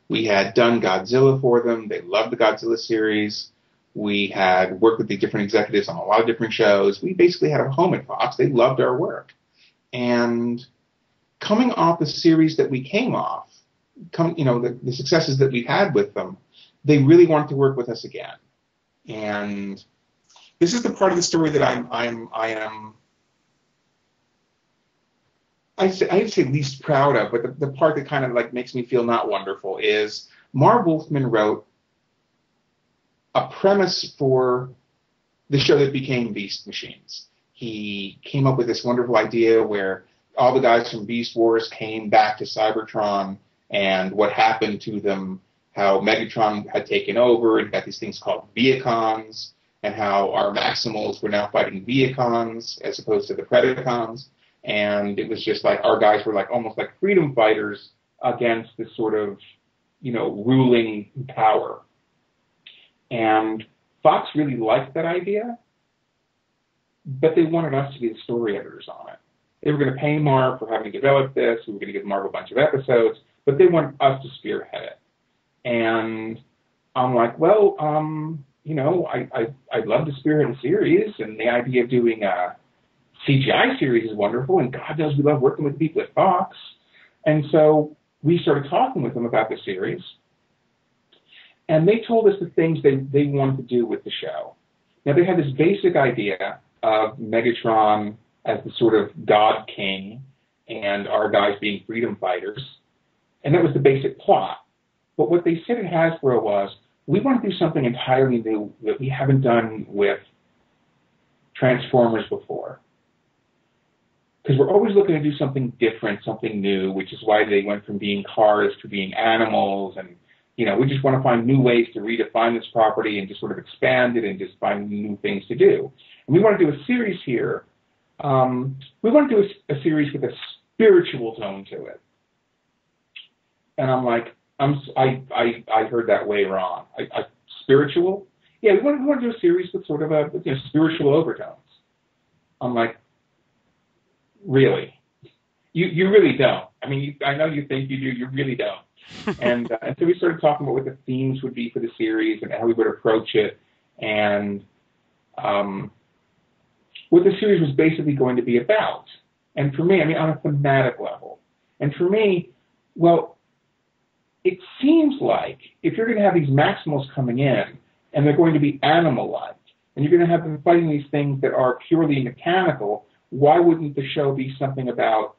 We had done Godzilla for them. They loved the Godzilla series. We had worked with the different executives on a lot of different shows. We basically had a home at Fox. They loved our work. And coming off the series that we came off, the successes that we had with them, they really wanted to work with us again. And this is the part of the story that I'd say least proud of, but the part that kind of makes me feel not wonderful is Marv Wolfman wrote a premise for the show that became Beast Machines. He came up with this wonderful idea where all the guys from Beast Wars came back to Cybertron and what happened to them, how Megatron had taken over and got these things called Viacons, and how our Maximals were now fighting Viacons as opposed to the Predacons. And it was just like our guys were almost like freedom fighters against this sort of, ruling power. And Fox really liked that idea, but they wanted us to be the story editors on it. They were going to pay Marv for having developed this. We were going to give Marv a bunch of episodes, but they wanted us to spearhead it. And I'm like, well, I'd love to spearhead a series, and the idea of doing a CGI series is wonderful, and God knows we love working with people at Fox. And so we started talking with them about the series, and they told us the things they wanted to do with the show. Now, they had this basic idea of Megatron as the sort of God King and our guys being freedom fighters, and that was the basic plot. But what they said at Hasbro was, we want to do something entirely new that we haven't done with Transformers before. Because we're always looking to do something different, something new, which is why they went from being cars to being animals. And, we just want to find new ways to redefine this property and just sort of expand it and just find new things to do. And we want to do a series here. We want to do a series with a spiritual tone to it. And I'm like, I heard that way wrong. Spiritual? Yeah, we want to do a series with sort of a spiritual overtones. I'm like, really? You really don't. I mean, I know you think you do. You really don't. And so we started talking about what the themes would be for the series and how we would approach it, and what the series was basically going to be about. And for me, I mean, on a thematic level. And for me, well, it seems like if you're going to have these Maximals coming in, and they're going to be animal-like, and you're going to have them fighting these things that are purely mechanical, why wouldn't the show be something about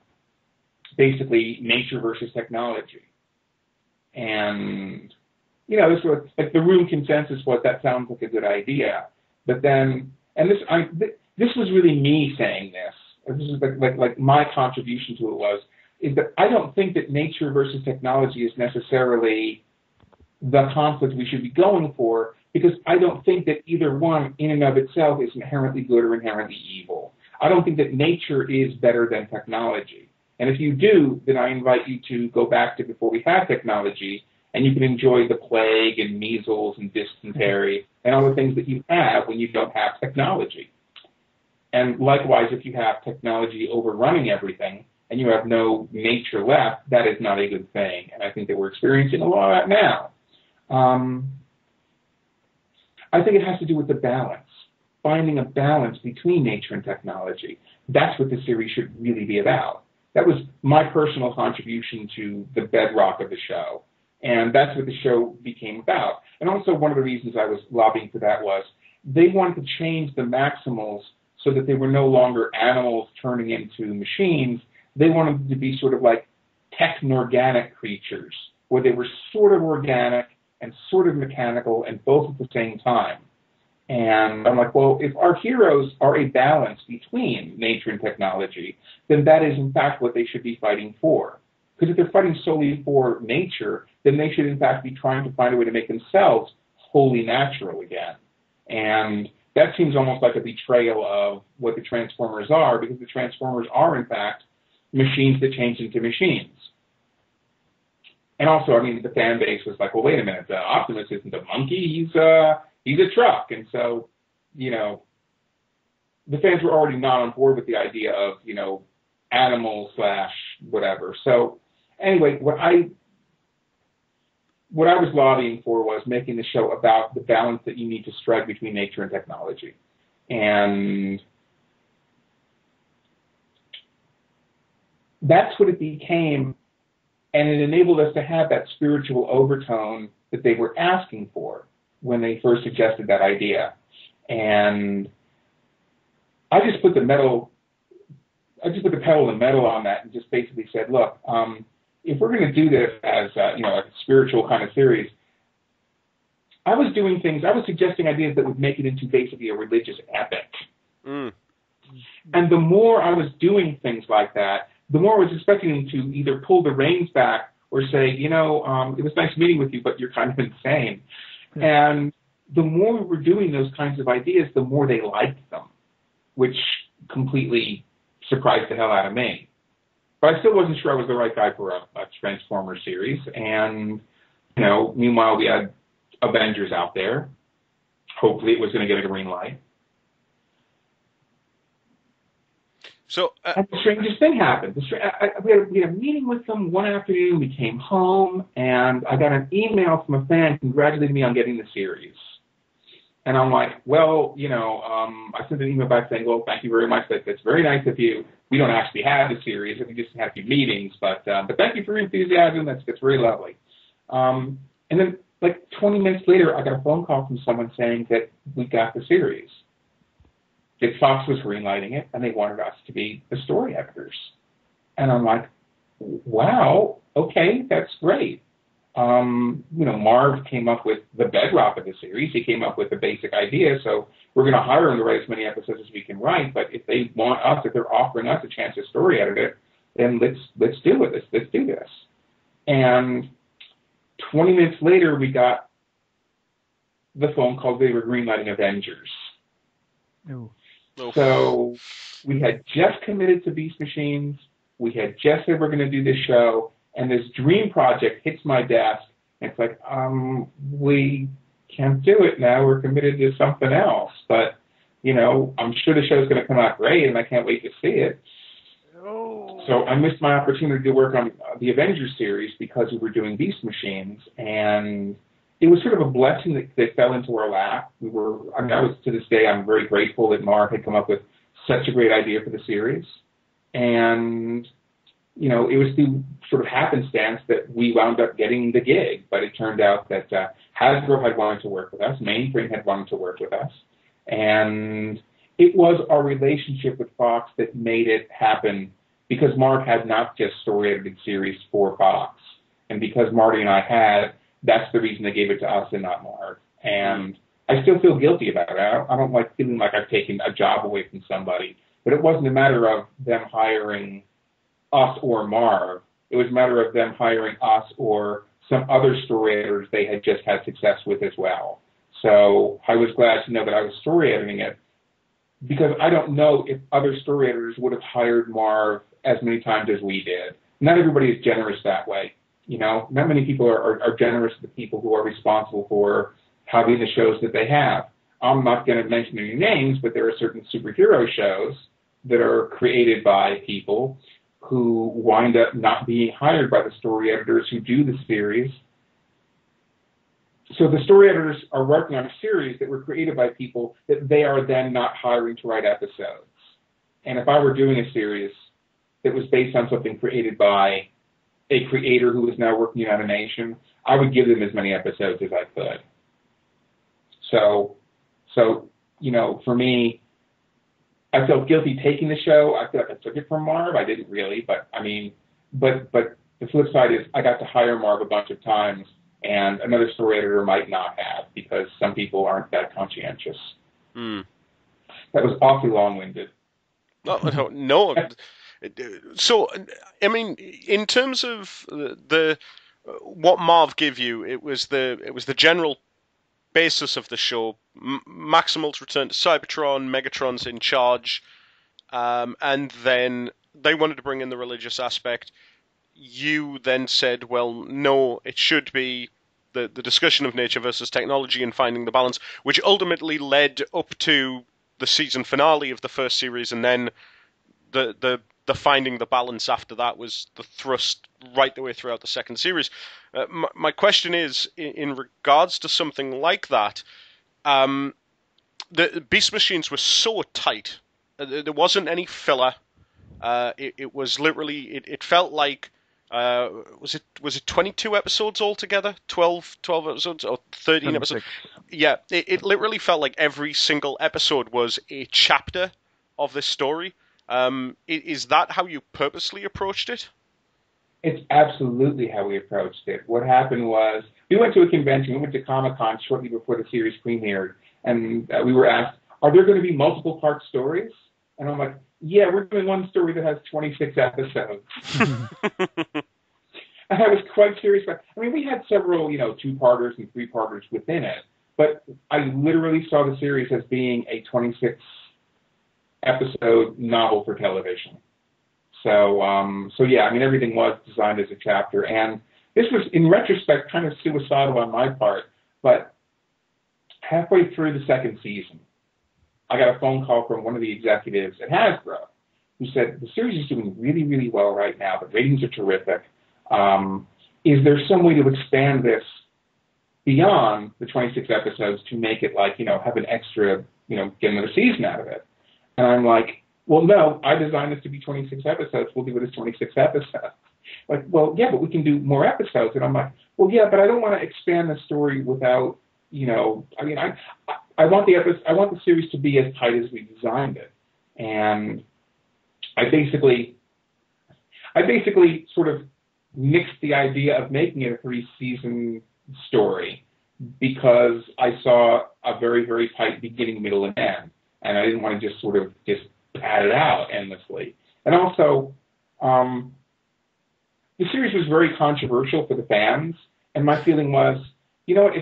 basically nature versus technology? And, this was, the room consensus was that sounds like a good idea. But then, and this was really me saying this. This is like my contribution to it is that I don't think that nature versus technology is necessarily the conflict we should be going for, because I don't think that either one in and of itself is inherently good or inherently evil. I don't think that nature is better than technology. And if you do, then I invite you to go back to before we had technology, and you can enjoy the plague and measles and dysentery and all the things that you have when you don't have technology. And likewise, if you have technology overrunning everything and you have no nature left, that is not a good thing. And I think that we're experiencing a lot of that now. I think it has to do with the balance, finding a balance between nature and technology. That's what the series should really be about. That was my personal contribution to the bedrock of the show. And that's what the show became about. And also one of the reasons I was lobbying for that was they wanted to change the Maximals so that they were no longer animals turning into machines. They wanted them to be sort of like technorganic creatures, where they were sort of organic and sort of mechanical and both at the same time. And I'm like, well, if our heroes are a balance between nature and technology, then that is in fact what they should be fighting for. Because if they're fighting solely for nature, then they should in fact be trying to find a way to make themselves wholly natural again. And that seems almost like a betrayal of what the Transformers are, because the Transformers are in fact machines that change into machines. And also, I mean, the fan base was like, well, wait a minute, Optimus isn't a monkey, he's a truck. And so, you know, the fans were already not on board with the idea of, you know, animal / whatever. So anyway, what I was lobbying for was making the show about the balance that you need to strike between nature and technology. And that's what it became. And it enabled us to have that spiritual overtone that they were asking for when they first suggested that idea. And I just put the pedal to the metal on that and just basically said, look, if we're going to do this as you know, a spiritual kind of series, I was suggesting ideas that would make it into basically a religious epic. Mm. And the more I was doing things like that, the more I was expecting them to either pull the reins back or say, you know, it was nice meeting with you, but you're kind of insane. Mm. And the more we were doing those kinds of ideas, the more they liked them, which completely surprised the hell out of me. But I still wasn't sure I was the right guy for a Transformers series. And, you know, meanwhile, we had Avengers out there. Hopefully it was going to get a green light. So, and the strangest thing happened. We had a meeting with them one afternoon. We came home, and I got an email from a fan congratulating me on getting the series. And I'm like, well, you know, I sent an email back saying, well, thank you very much. That's very nice of you. We don't actually have the series. We just had a few meetings. But thank you for your enthusiasm. That's very lovely. And then, like 20 minutes later, I got a phone call from someone saying that we got the series. That Fox was greenlighting it, and they wanted us to be the story editors. And I'm like, wow, okay, that's great. You know, Marv came up with the bedrock of the series. He came up with the basic idea, so we're going to hire him to write as many episodes as we can write. But if they want us, if they're offering us a chance to story edit it, then let's do it. Let's do this. And 20 minutes later, we got the phone call. They were greenlighting Avengers. Ooh. So we had just committed to Beast Machines. We had just said we're going to do this show, and this dream project hits my desk, and it's like, we can't do it now. We're committed to something else. But, you know, I'm sure the show's going to come out great, and I can't wait to see it. Oh. So I missed my opportunity to work on the Avengers series because we were doing Beast Machines, and it was sort of a blessing that fell into our lap. To this day, I'm very grateful that Mark had come up with such a great idea for the series. And, you know, it was through sort of happenstance that we wound up getting the gig. But it turned out that Hasbro had wanted to work with us, Mainframe had wanted to work with us. And it was our relationship with Fox that made it happen, because Mark had not just story edited series for Fox. And because Marty and I had, that's the reason they gave it to us and not Mark. And I still feel guilty about it. I don't like feeling like I've taken a job away from somebody. But it wasn't a matter of them hiring us or Marv. It was a matter of them hiring us or some other story editors they had just had success with as well. So I was glad to know that I was story editing it, because I don't know if other story editors would have hired Marv as many times as we did. Not everybody is generous that way. You know, not many people are generous to the people who are responsible for having the shows that they have. I'm not going to mention any names, but there are certain superhero shows that are created by people who wind up not being hired by the story editors who do the series. So the story editors are working on a series that were created by people that they are then not hiring to write episodes. And if I were doing a series that was based on something created by a creator who is now working in animation, I would give them as many episodes as I could. So you know, for me, I felt guilty taking the show. I feel like I took it from Marv. I didn't really, but I mean, but the flip side is I got to hire Marv a bunch of times, and another story editor might not have, because some people aren't that conscientious. Mm. That was awfully long-winded. No. So, I mean, in terms of the what Marv gave you, it was the general basis of the show. Maximal's return to Cybertron, Megatron's in charge, and then they wanted to bring in the religious aspect. You then said, well, no, it should be the discussion of nature versus technology and finding the balance, which ultimately led up to the season finale of the first series, and then the finding the balance after that was the thrust right the way throughout the second series. My question is, in regards to something like that, the Beast Machines were so tight. There wasn't any filler. It was literally, it felt like, was it 22 episodes altogether? 12 episodes or 13 26. episodes? Yeah, it literally felt like every single episode was a chapter of this story. Is that how you purposely approached it? It's absolutely how we approached it. What happened was, we went to a convention, we went to Comic-Con shortly before the series premiered, and we were asked, are there going to be multiple part stories? And I'm like, yeah, we're doing one story that has 26 episodes. And I was quite curious about, I mean, we had several, you know, 2-parters and 3-parters within it, but I literally saw the series as being a 26 episode novel for television. So yeah, I mean, everything was designed as a chapter, and this was, in retrospect, kind of suicidal on my part, but halfway through the second season, I got a phone call from one of the executives at Hasbro who said, the series is doing really, really well right now. The ratings are terrific. Is there some way to expand this beyond the 26 episodes to make it, like, you know, have an extra, you know, get another season out of it? And I'm like, well, no, I designed this to be 26 episodes. We'll do it as 26 episodes. Like, well, yeah, but we can do more episodes. And I'm like, well, yeah, but I don't want to expand the story without, you know, I mean, I want the series to be as tight as we designed it. And I basically sort of nixed the idea of making it a 3-season story, because I saw a very, very tight beginning, middle, and end. And I didn't want to just sort of just pad it out endlessly. And also, the series was very controversial for the fans, and my feeling was, you know what, I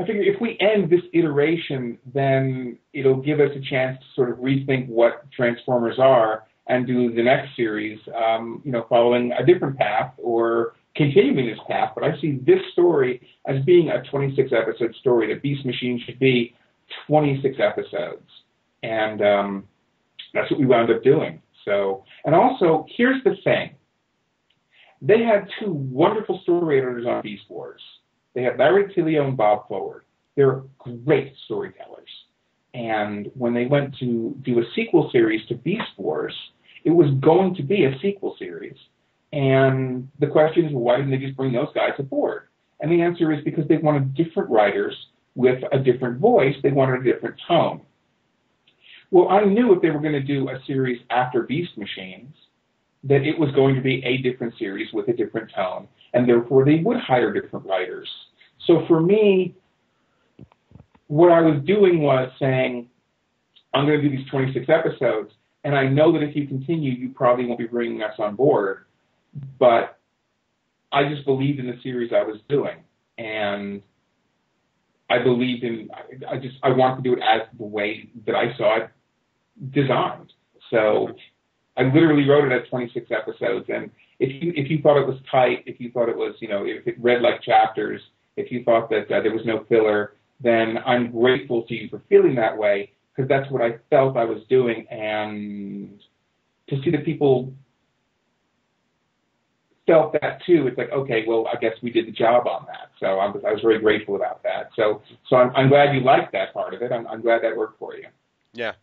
figure if we end this iteration, then it'll give us a chance to sort of rethink what Transformers are and do the next series, you know, following a different path or continuing this path. But I see this story as being a 26-episode story. The Beast Machine should be 26 episodes. And that's what we wound up doing. So, and also, here's the thing. They had 2 wonderful story editors on Beast Wars. They had Larry Tilio and Bob Forward. They're great storytellers. And when they went to do a sequel series to Beast Wars, it was going to be a sequel series. And the question is, well, why didn't they just bring those guys aboard? And the answer is because they wanted different writers with a different voice. They wanted a different tone. Well, I knew if they were going to do a series after Beast Machines, that it was going to be a different series with a different tone, and therefore they would hire different writers. So for me, what I was doing was saying, I'm going to do these 26 episodes, and I know that if you continue, you probably won't be bringing us on board, but I just believed in the series I was doing, and I believed in, I wanted to do it as the way that I saw it designed. So I literally wrote it as 26 episodes, and if you thought it was tight, if you thought it was, if it read like chapters, if you thought that there was no filler, then I'm grateful to you for feeling that way, because that's what I felt I was doing, and to see that people felt that too, it's like, okay, well, I guess we did the job on that. So I was very grateful about that. So I'm glad you liked that part of it. I'm glad that worked for you. Yeah.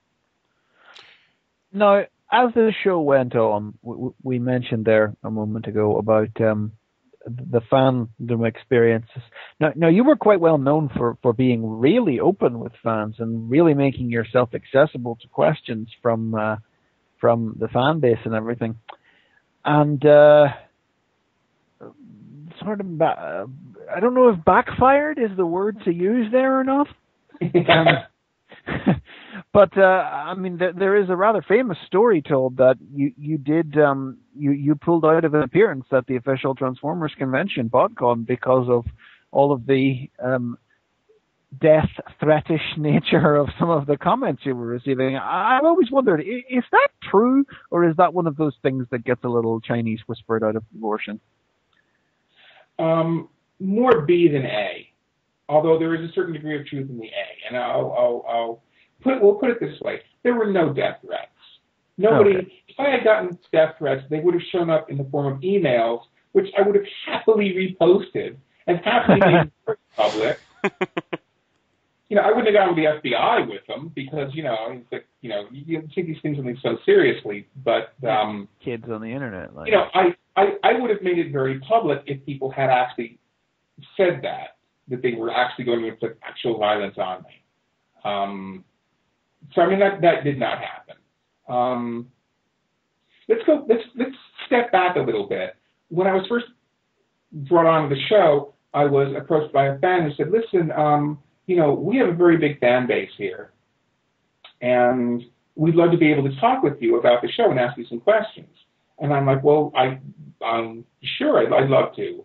Now, as the show went on, we mentioned there a moment ago about the fandom experiences. Now, you were quite well known for being really open with fans and really making yourself accessible to questions from the fan base and everything. And sort of, I don't know if backfired is the word to use there or not. But I mean, there is a rather famous story told that you did you pulled out of an appearance at the official Transformers convention, BotCon, because of all of the death threatish nature of some of the comments you were receiving. I've always wondered, is that true, or is that one of those things that gets a little Chinese whispered out of proportion? More B than A, although there is a certain degree of truth in the A, and we'll put it this way: there were no death threats. Nobody. Okay. If I had gotten death threats, they would have shown up in the form of emails, which I would have happily reposted and happily made public. I wouldn't have gone to the FBI with them because you take these things so seriously. But kids on the internet, like. I would have made it very public if people had actually said that they were actually going to inflict actual violence on me. So I mean that did not happen. Let's step back a little bit. When I was first brought on to the show, I was approached by a fan who said, "Listen, we have a very big fan base here, and we'd love to be able to talk with you about the show and ask you some questions." And I'm like, "Well, sure, I'd love to.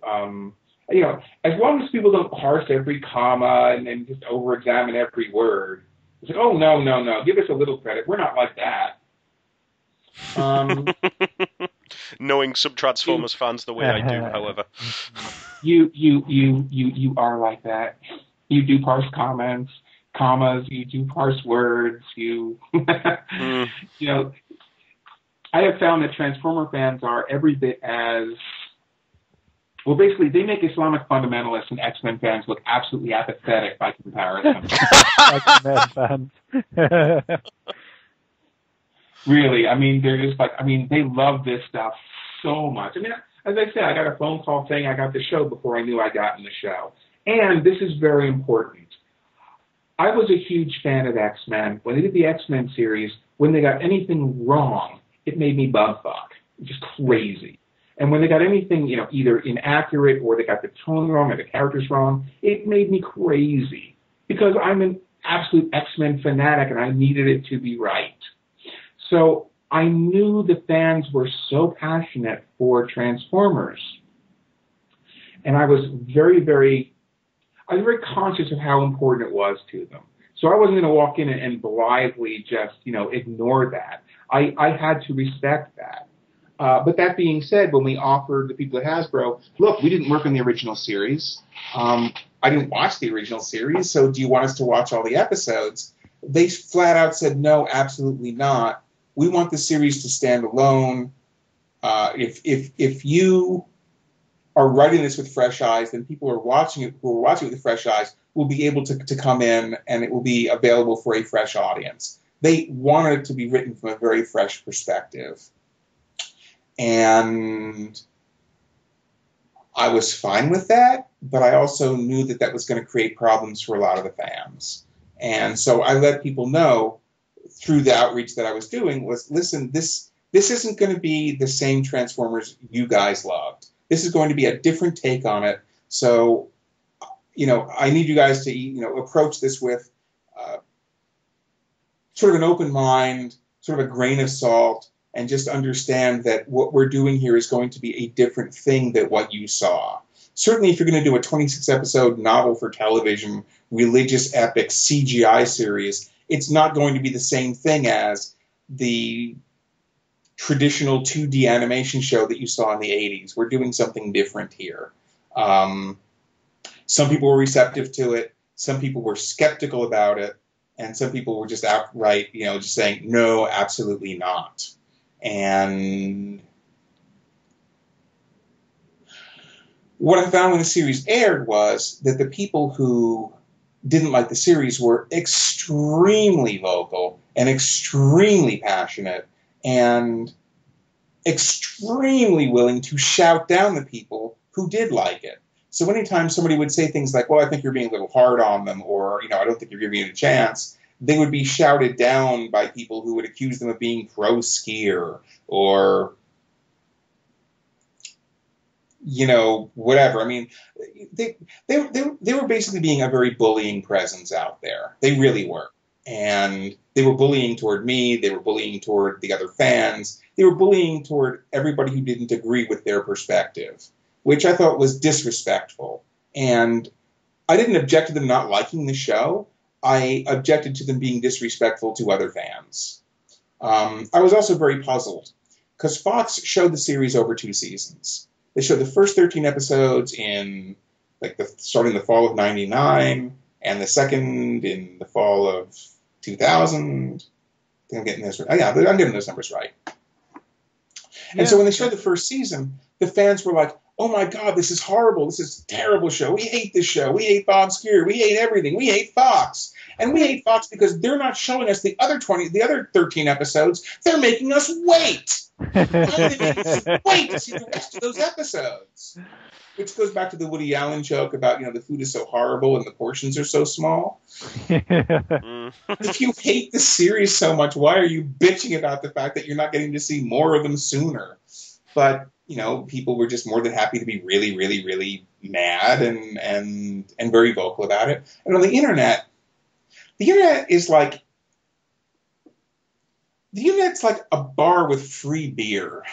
As long as people don't parse every comma and just over-examine every word." It's like, "Oh, no, give us a little credit. We're not like that." Knowing some Transformers fans the way I do, however. You are like that. You do parse commas, you do parse words, I have found that Transformer fans are every bit as, well, basically, they make Islamic fundamentalists and X-Men fans look absolutely apathetic by comparison. X-Men fans. Really, I mean, they're just like, they love this stuff so much. I mean, as I said, I got a phone call saying I got the show before I knew I got in the show. And this is very important. I was a huge fan of X-Men. When they did the X-Men series, when they got anything wrong, it made me bumfuck. Just crazy. And when they got anything, either inaccurate or they got the tone wrong or the characters wrong, it made me crazy. Because I'm an absolute X-Men fanatic and I needed it to be right. So I knew the fans were so passionate for Transformers. And I was very conscious of how important it was to them. So I wasn't going to walk in and blithely just, ignore that. I had to respect that. But that being said, when we offered the people at Hasbro, look, we didn't work on the original series. I didn't watch the original series, so do you want us to watch all the episodes? They flat out said, no, absolutely not. We want the series to stand alone. If you are writing this with fresh eyes, then people who are watching it with fresh eyes will be able to come in and it will be available for a fresh audience. They wanted it to be written from a very fresh perspective. And I was fine with that, but I also knew that was going to create problems for a lot of the fans. And so I let people know through the outreach that I was doing was, listen, this this isn't going to be the same Transformers you guys loved. This is going to be a different take on it. So, I need you guys to, approach this with sort of an open mind, sort of a grain of salt, and just understand that what we're doing here is going to be a different thing than what you saw. Certainly, if you're going to do a 26-episode novel for television, religious epic CGI series, it's not going to be the same thing as the traditional 2D animation show that you saw in the 80s. We're doing something different here. Some people were receptive to it. Some people were skeptical about it. And some people were just outright, just saying, no, absolutely not. And what I found when the series aired was that the people who didn't like the series were extremely vocal and extremely passionate and extremely willing to shout down the people who did like it. So anytime somebody would say things like, well, I think you're being a little hard on them, or, I don't think you're giving it a chance, they would be shouted down by people who would accuse them of being pro-Skir or, whatever. I mean, they were basically being a very bullying presence out there. They really were. And they were bullying toward me. They were bullying toward the other fans. They were bullying toward everybody who didn't agree with their perspective, which I thought was disrespectful. And I didn't object to them not liking the show. I objected to them being disrespectful to other fans. I was also very puzzled because Fox showed the series over 2 seasons. They showed the first 13 episodes in starting the fall of '99, and the second in the fall of 2000. I think I'm getting this right. Oh, yeah, I'm getting those numbers right. And so when they showed the first season, the fans were like, oh my God, this is horrible. This is a terrible show. We hate this show. We hate Bob Skir. We hate everything. We hate Fox. And we hate Fox because they're not showing us the other 13 episodes. They're making us wait. Why are they making us wait to see the rest of those episodes? Which goes back to the Woody Allen joke about, the food is so horrible and the portions are so small. If you hate the series so much, why are you bitching about the fact that you're not getting to see more of them sooner? But, people were just more than happy to be really, really, really mad and very vocal about it. And on the internet is like, the internet's like a bar with free beer.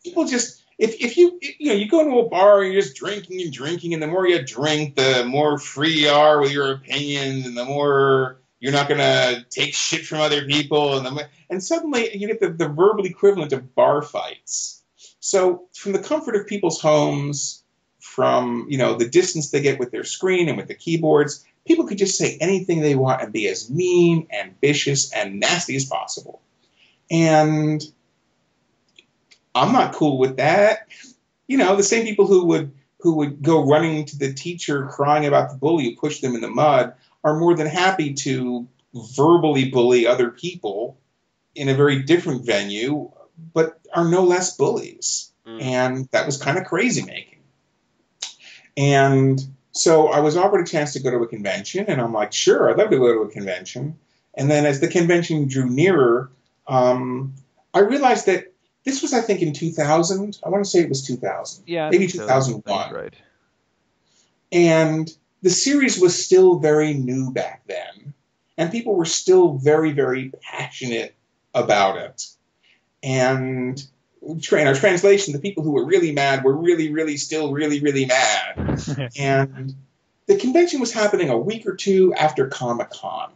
People just, if you go into a bar and you're just drinking and drinking, and the more you drink, the more free you are with your opinions, and the more you're not going to take shit from other people, and suddenly you get the verbal equivalent of bar fights. So from the comfort of people's homes, from the distance they get with their screen and with the keyboards, people could just say anything they want and be as mean, ambitious, and nasty as possible. And I'm not cool with that. The same people who would go running to the teacher crying about the bully who pushed them in the mud are more than happy to verbally bully other people in a very different venue, but are no less bullies. And that was kind of crazy making. And so I was offered a chance to go to a convention, and I'm like, sure, I'd love to go to a convention. And then as the convention drew nearer, I realized that this was, I think, in 2000. I want to say it was 2000. Yeah, maybe 2001. Right. And the series was still very new back then. And people were still very, very passionate about it. And in our translation, the people who were really mad were really, really still really, really mad. And the convention was happening a week or two after Comic-Con.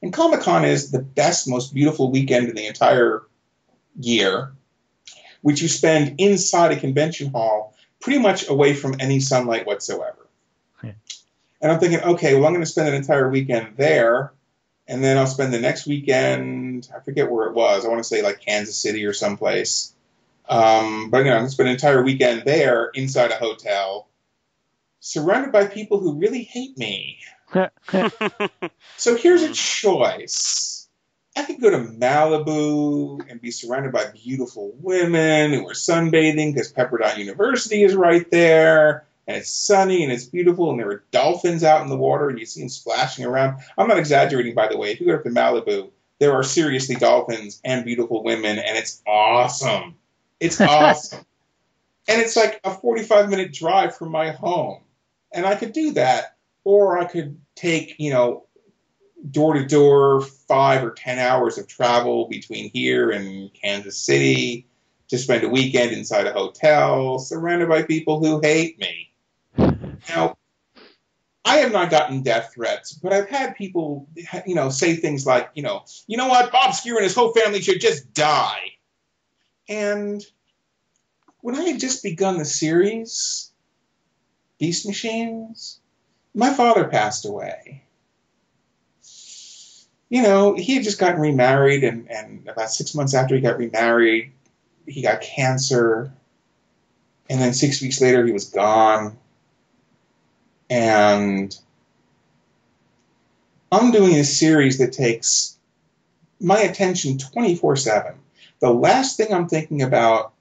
And Comic-Con is the best, most beautiful weekend in the entire year, which you spend inside a convention hall, pretty much away from any sunlight whatsoever. Yeah. And I'm thinking, okay, well, I'm going to spend an entire weekend there, and then I'll spend the next weekend, I forget where it was, I want to say like Kansas City or someplace. But I'm going to spend an entire weekend there inside a hotel, surrounded by people who really hate me. So here's a choice. I could go to Malibu and be surrounded by beautiful women who are sunbathing because Pepperdine University is right there, and it's sunny and it's beautiful, and there are dolphins out in the water and you see them splashing around. I'm not exaggerating, by the way. If you go up to Malibu, there are seriously dolphins and beautiful women, and it's awesome. It's awesome. And it's like a 45-minute drive from my home. And I could do that, or I could take, door to door 5 or 10 hours of travel between here and Kansas City to spend a weekend inside a hotel surrounded by people who hate me. Now, I have not gotten death threats, but I've had people, say things like, you know what, Bob Skir and his whole family should just die. And when I had just begun the series, Beast Machines, my father passed away. He had just gotten remarried, and about 6 months after he got remarried, he got cancer, and then 6 weeks later he was gone. And I'm doing a series that takes my attention 24/7. The last thing I'm thinking about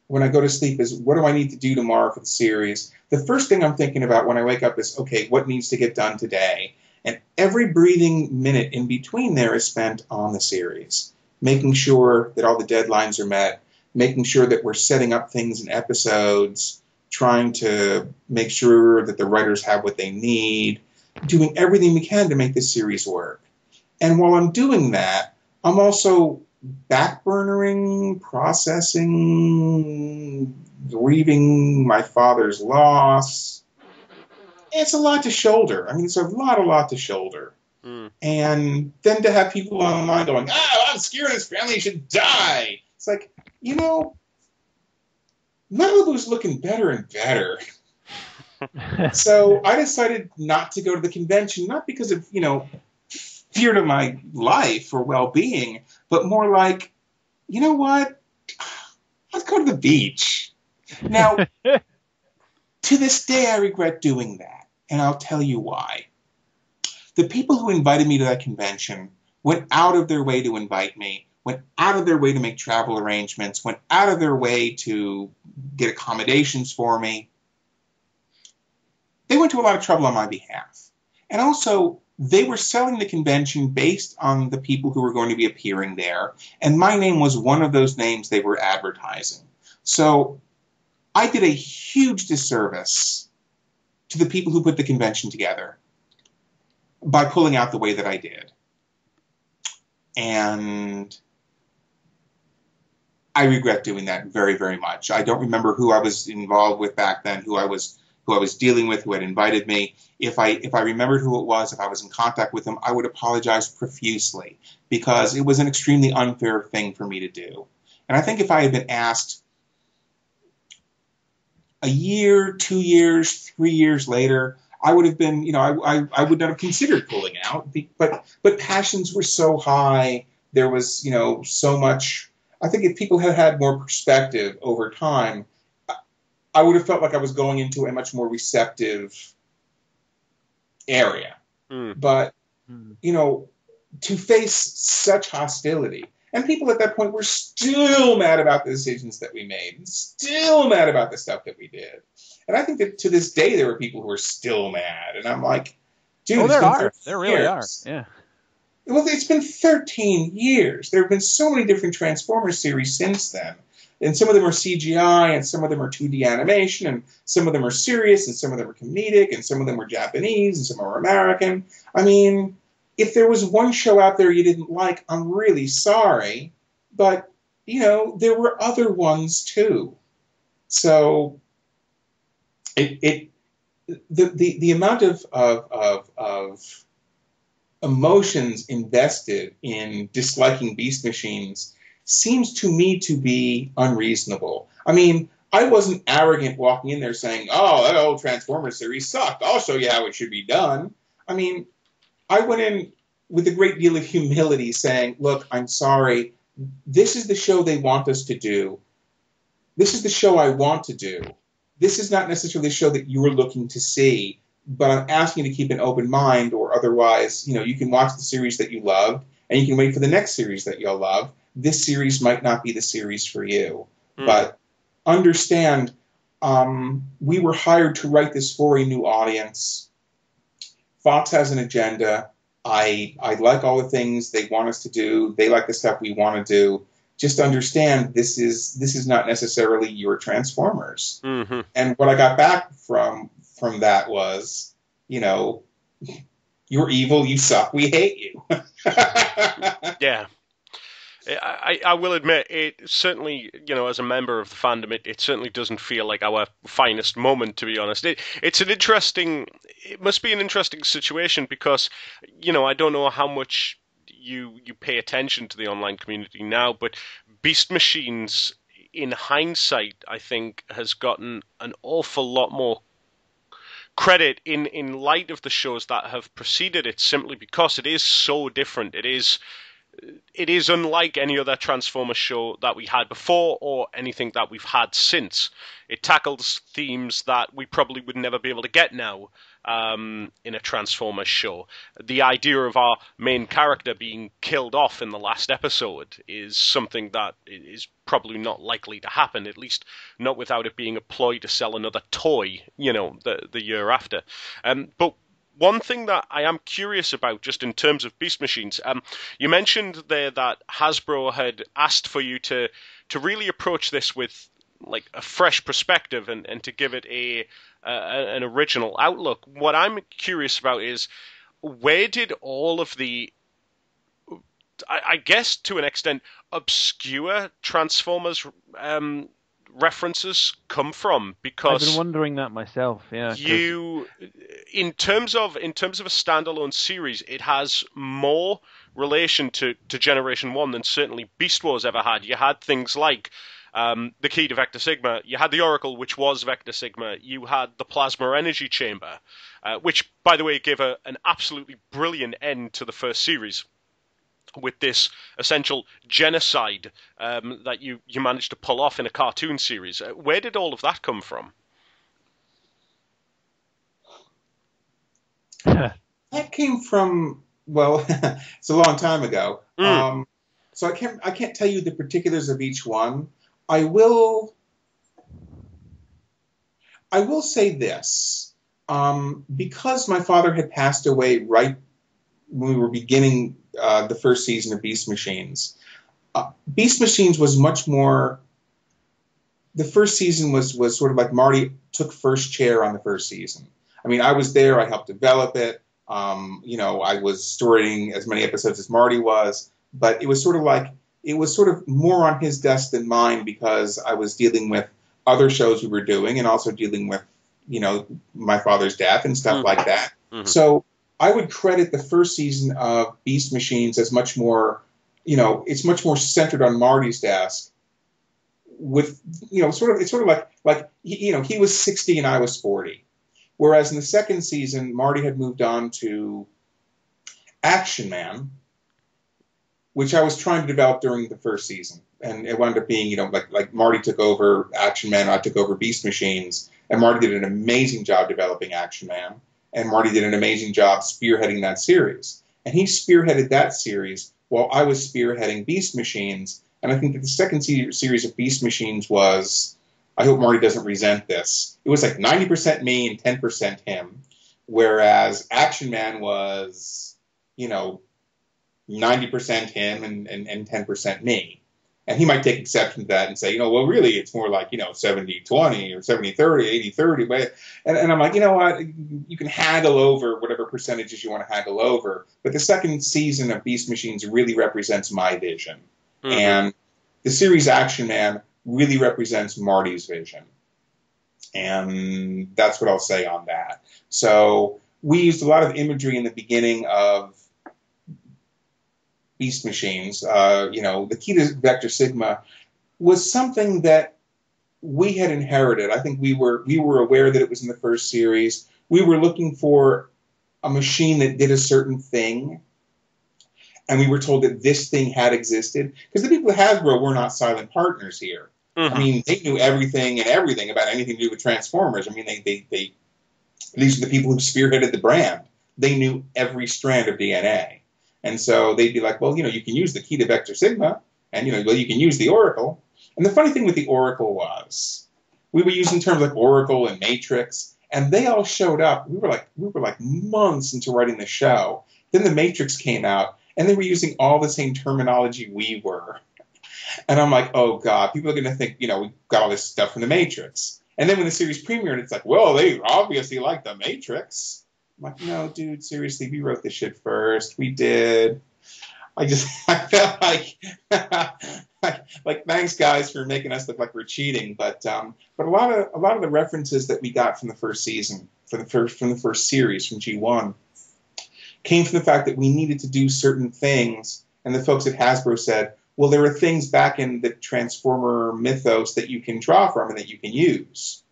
when I go to sleep is, what do I need to do tomorrow for the series? The first thing I'm thinking about when I wake up is, okay, what needs to get done today? And every breathing minute in between there is spent on the series, making sure that all the deadlines are met, making sure that we're setting up things in episodes, trying to make sure that the writers have what they need, doing everything we can to make this series work. And while I'm doing that, I'm also backburnering, processing, grieving my father's loss. It's a lot to shoulder. I mean, it's a lot to shoulder. Mm. And then to have people online going, I'm Skir and his family should die. It's like, Malibu's looking better and better. So I decided not to go to the convention, not because of, fear to my life or well-being, but more like, you know what? Let's go to the beach. Now, to this day, I regret doing that, and I'll tell you why. The people who invited me to that convention went out of their way to invite me, went out of their way to make travel arrangements, went out of their way to get accommodations for me. They went to a lot of trouble on my behalf. And also, they were selling the convention based on the people who were going to be appearing there, and my name was one of those names they were advertising. So I did a huge disservice to the people who put the convention together by pulling out the way that I did. And I regret doing that very, very much. I don't remember who I was involved with back then, who I was dealing with, who had invited me. If I remembered who it was, if I was in contact with them, I would apologize profusely, because it was an extremely unfair thing for me to do. And I think if I had been asked a year, 2 years, 3 years later, I would have been, I would not have considered pulling out. But passions were so high. There was, so much. I think if people had had more perspective over time, I would have felt like I was going into a much more receptive area. Mm. But, to face such hostility, and people at that point were still mad about the decisions that we made, still mad about the stuff that we did. And I think that to this day there are people who are still mad. And I'm like, dude, there really are. Yeah. Well, it's been 13 years. There have been so many different Transformers series since then. And some of them are CGI, and some of them are 2D animation, and some of them are serious, and some of them are comedic, and some of them are Japanese, and some are American. I mean, if there was one show out there you didn't like, I'm really sorry. But, there were other ones too. So the amount of emotions invested in disliking Beast Machines seems to me to be unreasonable. I mean, I wasn't arrogant walking in there saying, oh, that old Transformers series sucked. I'll show you how it should be done. I mean, I went in with a great deal of humility saying, look, I'm sorry. This is the show they want us to do. This is the show I want to do. This is not necessarily the show that you were looking to see, but I'm asking you to keep an open mind, or otherwise, you can watch the series that you loved, and you can wait for the next series that you'll love. This series might not be the series for you. Mm. But understand, we were hired to write this for a new audience. Fox has an agenda. I like all the things they want us to do. They like the stuff we want to do. Just understand this is not necessarily your Transformers. Mm-hmm. And what I got back from that was, you're evil, you suck, we hate you. Yeah. I will admit, it certainly, as a member of the fandom, it certainly doesn't feel like our finest moment, to be honest. It must be an interesting situation because, I don't know how much you pay attention to the online community now, but Beast Machines, in hindsight, I think, has gotten an awful lot more credit in light of the shows that have preceded it, simply because it is so different. It is unlike any other Transformers show that we had before or anything that we've had since. It tackles themes that we probably would never be able to get now in a Transformers show. The idea of our main character being killed off in the last episode is something that is probably not likely to happen, at least not without it being a ploy to sell another toy, the year after. But one thing that I am curious about, just in terms of Beast Machines, you mentioned there that Hasbro had asked for you to really approach this with like a fresh perspective and to give it an original outlook. What I'm curious about is, where did all of the, I guess to an extent, obscure Transformers references come from? Because I've been wondering that myself. Yeah, in terms of a standalone series, it has more relation to Generation 1 than certainly Beast Wars ever had. You had things like the key to Vector Sigma. You had the Oracle, which was Vector Sigma. You had the Plasma Energy Chamber, which, by the way, gave an absolutely brilliant end to the first series, with this essential genocide that you managed to pull off in a cartoon series. Where did all of that come from? That came from, well, it's a long time ago. So I can't tell you the particulars of each one. I will say this. Because my father had passed away right when we were beginning the first season of Beast Machines, Beast Machines was much more. The first season was sort of like Marty took first chair on the first season. I mean, I was there. I helped develop it. I was storying as many episodes as Marty was, but it was sort of more on his desk than mine because I was dealing with other shows we were doing and also dealing with, my father's death and stuff like that. Mm-hmm. So I would credit the first season of Beast Machines as much more, it's much more centered on Marty's desk. With, it's sort of like he was 60 and I was 40. Whereas in the second season, Marty had moved on to Action Man, which I was trying to develop during the first season. And it wound up being, like Marty took over Action Man, I took over Beast Machines, and Marty did an amazing job developing Action Man, and Marty did an amazing job spearheading that series. And he spearheaded that series while I was spearheading Beast Machines. And I think that the second series of Beast Machines was, I hope Marty doesn't resent this, it was like 90% me and 10% him, whereas Action Man was, 90% him and 10% me. And he might take exception to that and say, well, really, it's more like, 70-20 or 70-30, 80-30. And I'm like, you know what? You can haggle over whatever percentages you want to haggle over. But the second season of Beast Machines really represents my vision. Mm-hmm. And the series Action Man really represents Marty's vision. And that's what I'll say on that. So we used a lot of imagery in the beginning of Beast Machines. The key to Vector Sigma was something that we had inherited. I think we were aware that it was in the first series. We were looking for a machine that did a certain thing, and we were told that this thing had existed. Because the people at Hasbro were not silent partners here. Mm-hmm. I mean, they knew everything about anything to do with Transformers. I mean, these are the people who spearheaded the brand. They knew every strand of DNA. And so they'd be like, well, you can use the key to Vector Sigma, and, you can use the Oracle. And the funny thing with the Oracle was, we were using terms like Oracle and Matrix, and they all showed up. We were like months into writing the show, Then the Matrix came out, and they were using all the same terminology we were. And I'm like, oh, God, people are going to think, we got all this stuff from the Matrix. And then when the series premiered, it's like, well, they obviously like the Matrix. I'm like, no, dude, seriously, we wrote this shit first. We did. I felt like thanks guys for making us look like we're cheating, but a lot of the references that we got from the first season, from the first series from G1, came from the fact that we needed to do certain things, and the folks at Hasbro said, well, there are things back in the Transformer mythos that you can draw from and that you can use,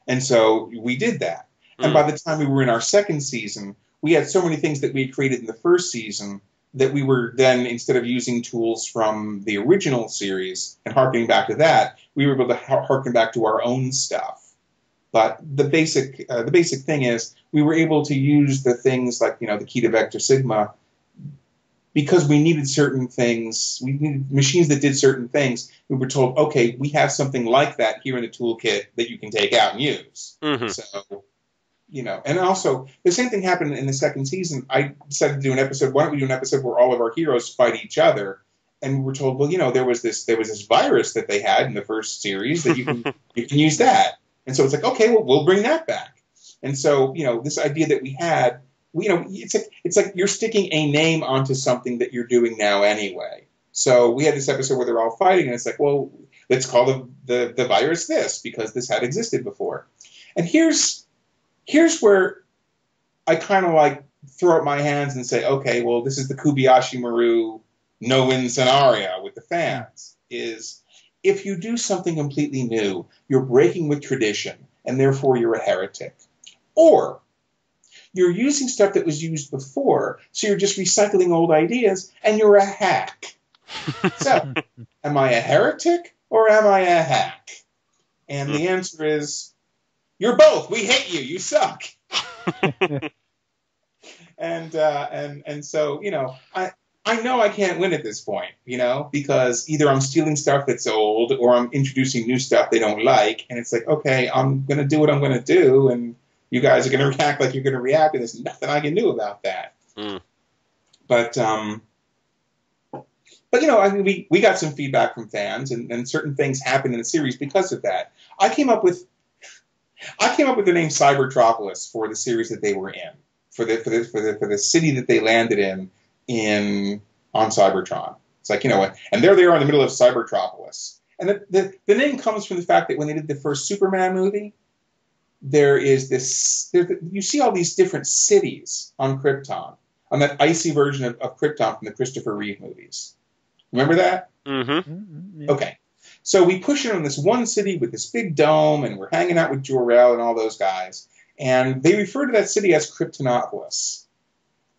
and so we did that. And by the time we were in our second season, we had so many things that we had created in the first season that we were then, instead of using tools from the original series and harkening back to that, we were able to harken back to our own stuff. But the basic thing is we were able to use the things like, the key to Vector Sigma because we needed certain things. We needed machines that did certain things. We were told, okay, we have something like that here in the toolkit that you can take out and use. Mm-hmm. So... and also the same thing happened in the second season. I decided to do an episode. Why don't we do an episode where all of our heroes fight each other? And we were told, well, there was this virus that they had in the first series that you can use that. And so it's like, okay, well, we'll bring that back. And so this idea that we had, it's like you're sticking a name onto something that you're doing now anyway. So we had this episode where they're all fighting, and it's like, well, let's call the virus this because this had existed before. And here's where I kind of like throw up my hands and say, okay, well, this is the Kobayashi Maru no-win scenario with the fans, is if you do something completely new, you're breaking with tradition, and therefore you're a heretic. Or you're using stuff that was used before, so you're just recycling old ideas, and you're a hack. So, am I a heretic, or am I a hack? And the answer is... you're both. We hate you. You suck. and so I know I can't win at this point, because either I'm stealing stuff that's old or I'm introducing new stuff they don't like, and it's like, okay, I'm gonna do what I'm gonna do, and you guys are gonna react like you're gonna react, and there's nothing I can do about that. But I mean, we got some feedback from fans, and certain things happened in the series because of that. I came up with the name Cybertropolis for the series that they were in, for the city that they landed in on Cybertron. It's like, and there they are in the middle of Cybertropolis. And the name comes from the fact that when they did the first Superman movie, you see all these different cities on Krypton, on that icy version of Krypton from the Christopher Reeve movies. Remember that? Mm-hmm. Yeah. Okay. So we push in on this one city with this big dome, and we're hanging out with Jor-El and all those guys. And they refer to that city as Kryptonopolis.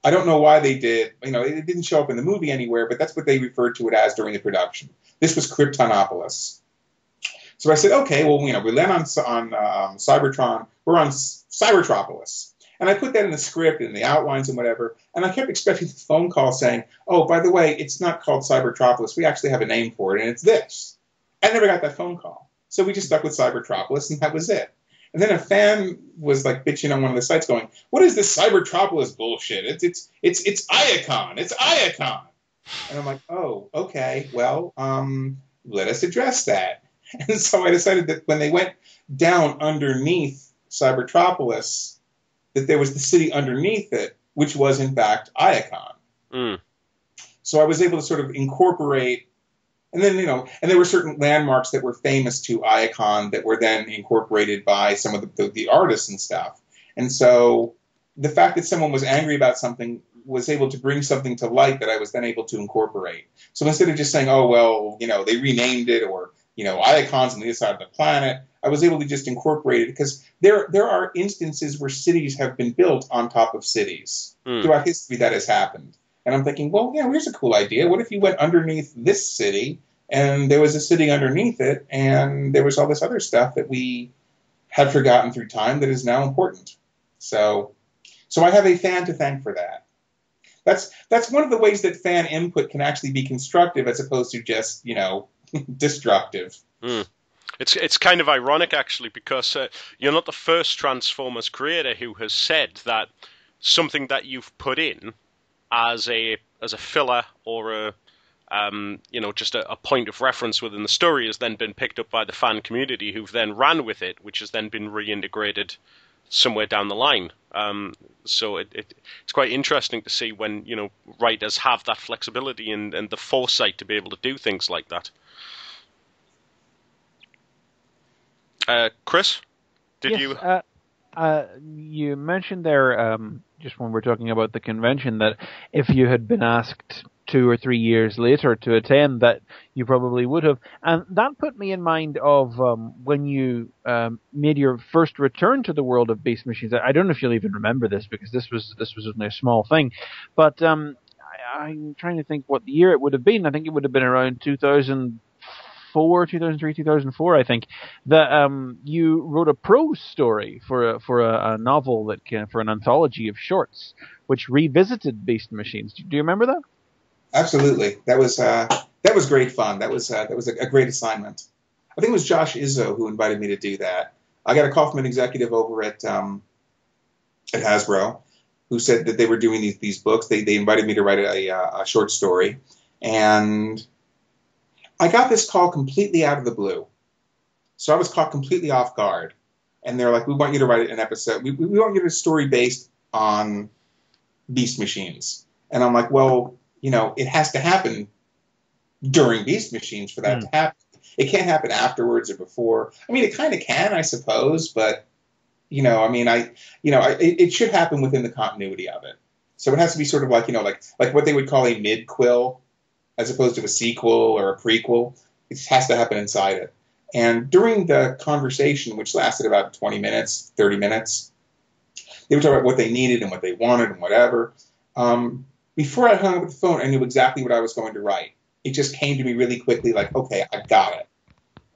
I don't know why they did. It didn't show up in the movie anywhere, but that's what they referred to it as during the production. This was Kryptonopolis. So I said, okay, well, we land on Cybertron. We're on Cybertropolis. And I put that in the script and the outlines and whatever. And I kept expecting the phone call saying, oh, by the way, it's not called Cybertropolis. We actually have a name for it, and it's this. I never got that phone call. So we just stuck with Cybertropolis, and that was it. And then a fan was like bitching on one of the sites going, what is this Cybertropolis bullshit? It's Iacon. It's Iacon. And I'm like, oh, okay, well, let us address that. And so I decided that when they went down underneath Cybertropolis, that there was the city underneath it, which was in fact Iacon. So I was able to sort of incorporate. And then, and there were certain landmarks that were famous to Iacon that were then incorporated by some of the artists and stuff. And so the fact that someone was angry about something was able to bring something to light that I was then able to incorporate. So instead of just saying, oh, well, they renamed it, or, Iacon's on the other side of the planet, I was able to just incorporate it because there are instances where cities have been built on top of cities. Throughout history that has happened. And I'm thinking, well, yeah, here's a cool idea. What if you went underneath this city, and there was a city underneath it, and there was all this other stuff that we had forgotten through time that is now important. So I have a fan to thank for that. That's one of the ways that fan input can actually be constructive as opposed to just, destructive. It's kind of ironic, actually, because you're not the first Transformers creator who has said that something that you've put in as a filler or just a point of reference within the story has then been picked up by the fan community, who've then ran with it, which has then been reintegrated somewhere down the line. So it's quite interesting to see when writers have that flexibility and the foresight to be able to do things like that. Chris, did you? You mentioned there, just when we're talking about the convention, that if you had been asked 2 or 3 years later to attend, that you probably would have. And that put me in mind of when you made your first return to the world of Beast Machines. I don't know if you'll even remember this, because this was only a small thing, but I'm trying to think what the year it would have been. I think it would have been around 2003, 2004, I think, that you wrote a prose story for a novel for an anthology of shorts, which revisited Beast Machines. Do you remember that? Absolutely. That was great fun. That was a great assignment. I think it was Josh Izzo who invited me to do that. I got a call from an executive over at Hasbro who said that they were doing these books. They invited me to write a short story, and I got this call completely out of the blue. So I was caught completely off guard. And they're like, we want you to write an episode. We want you to do a story based on Beast Machines. And I'm like, well, it has to happen during Beast Machines for that to happen. It can't happen afterwards or before. I mean, it kind of can, I suppose, but, it should happen within the continuity of it. So it has to be sort of like what they would call a mid-quill, as opposed to a sequel or a prequel. It has to happen inside it. And during the conversation, which lasted about 20 minutes, 30 minutes, they were talking about what they needed and what they wanted and whatever. Before I hung up the phone, I knew exactly what I was going to write. It just came to me really quickly, like, okay, I got it.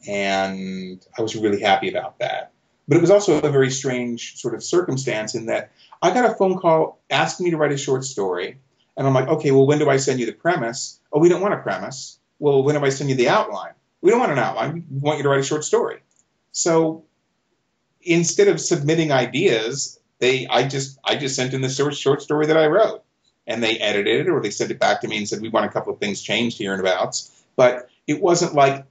And I was really happy about that. But it was also a very strange sort of circumstance in that I got a phone call asking me to write a short story. And I'm like, okay, well, when do I send you the premise? Oh, we don't want a premise. Well, when do I send you the outline? We don't want an outline. We want you to write a short story. So instead of submitting ideas, I just sent in the short story that I wrote. And they edited it, or they sent it back to me and said, we want a couple of things changed here and abouts. But it wasn't like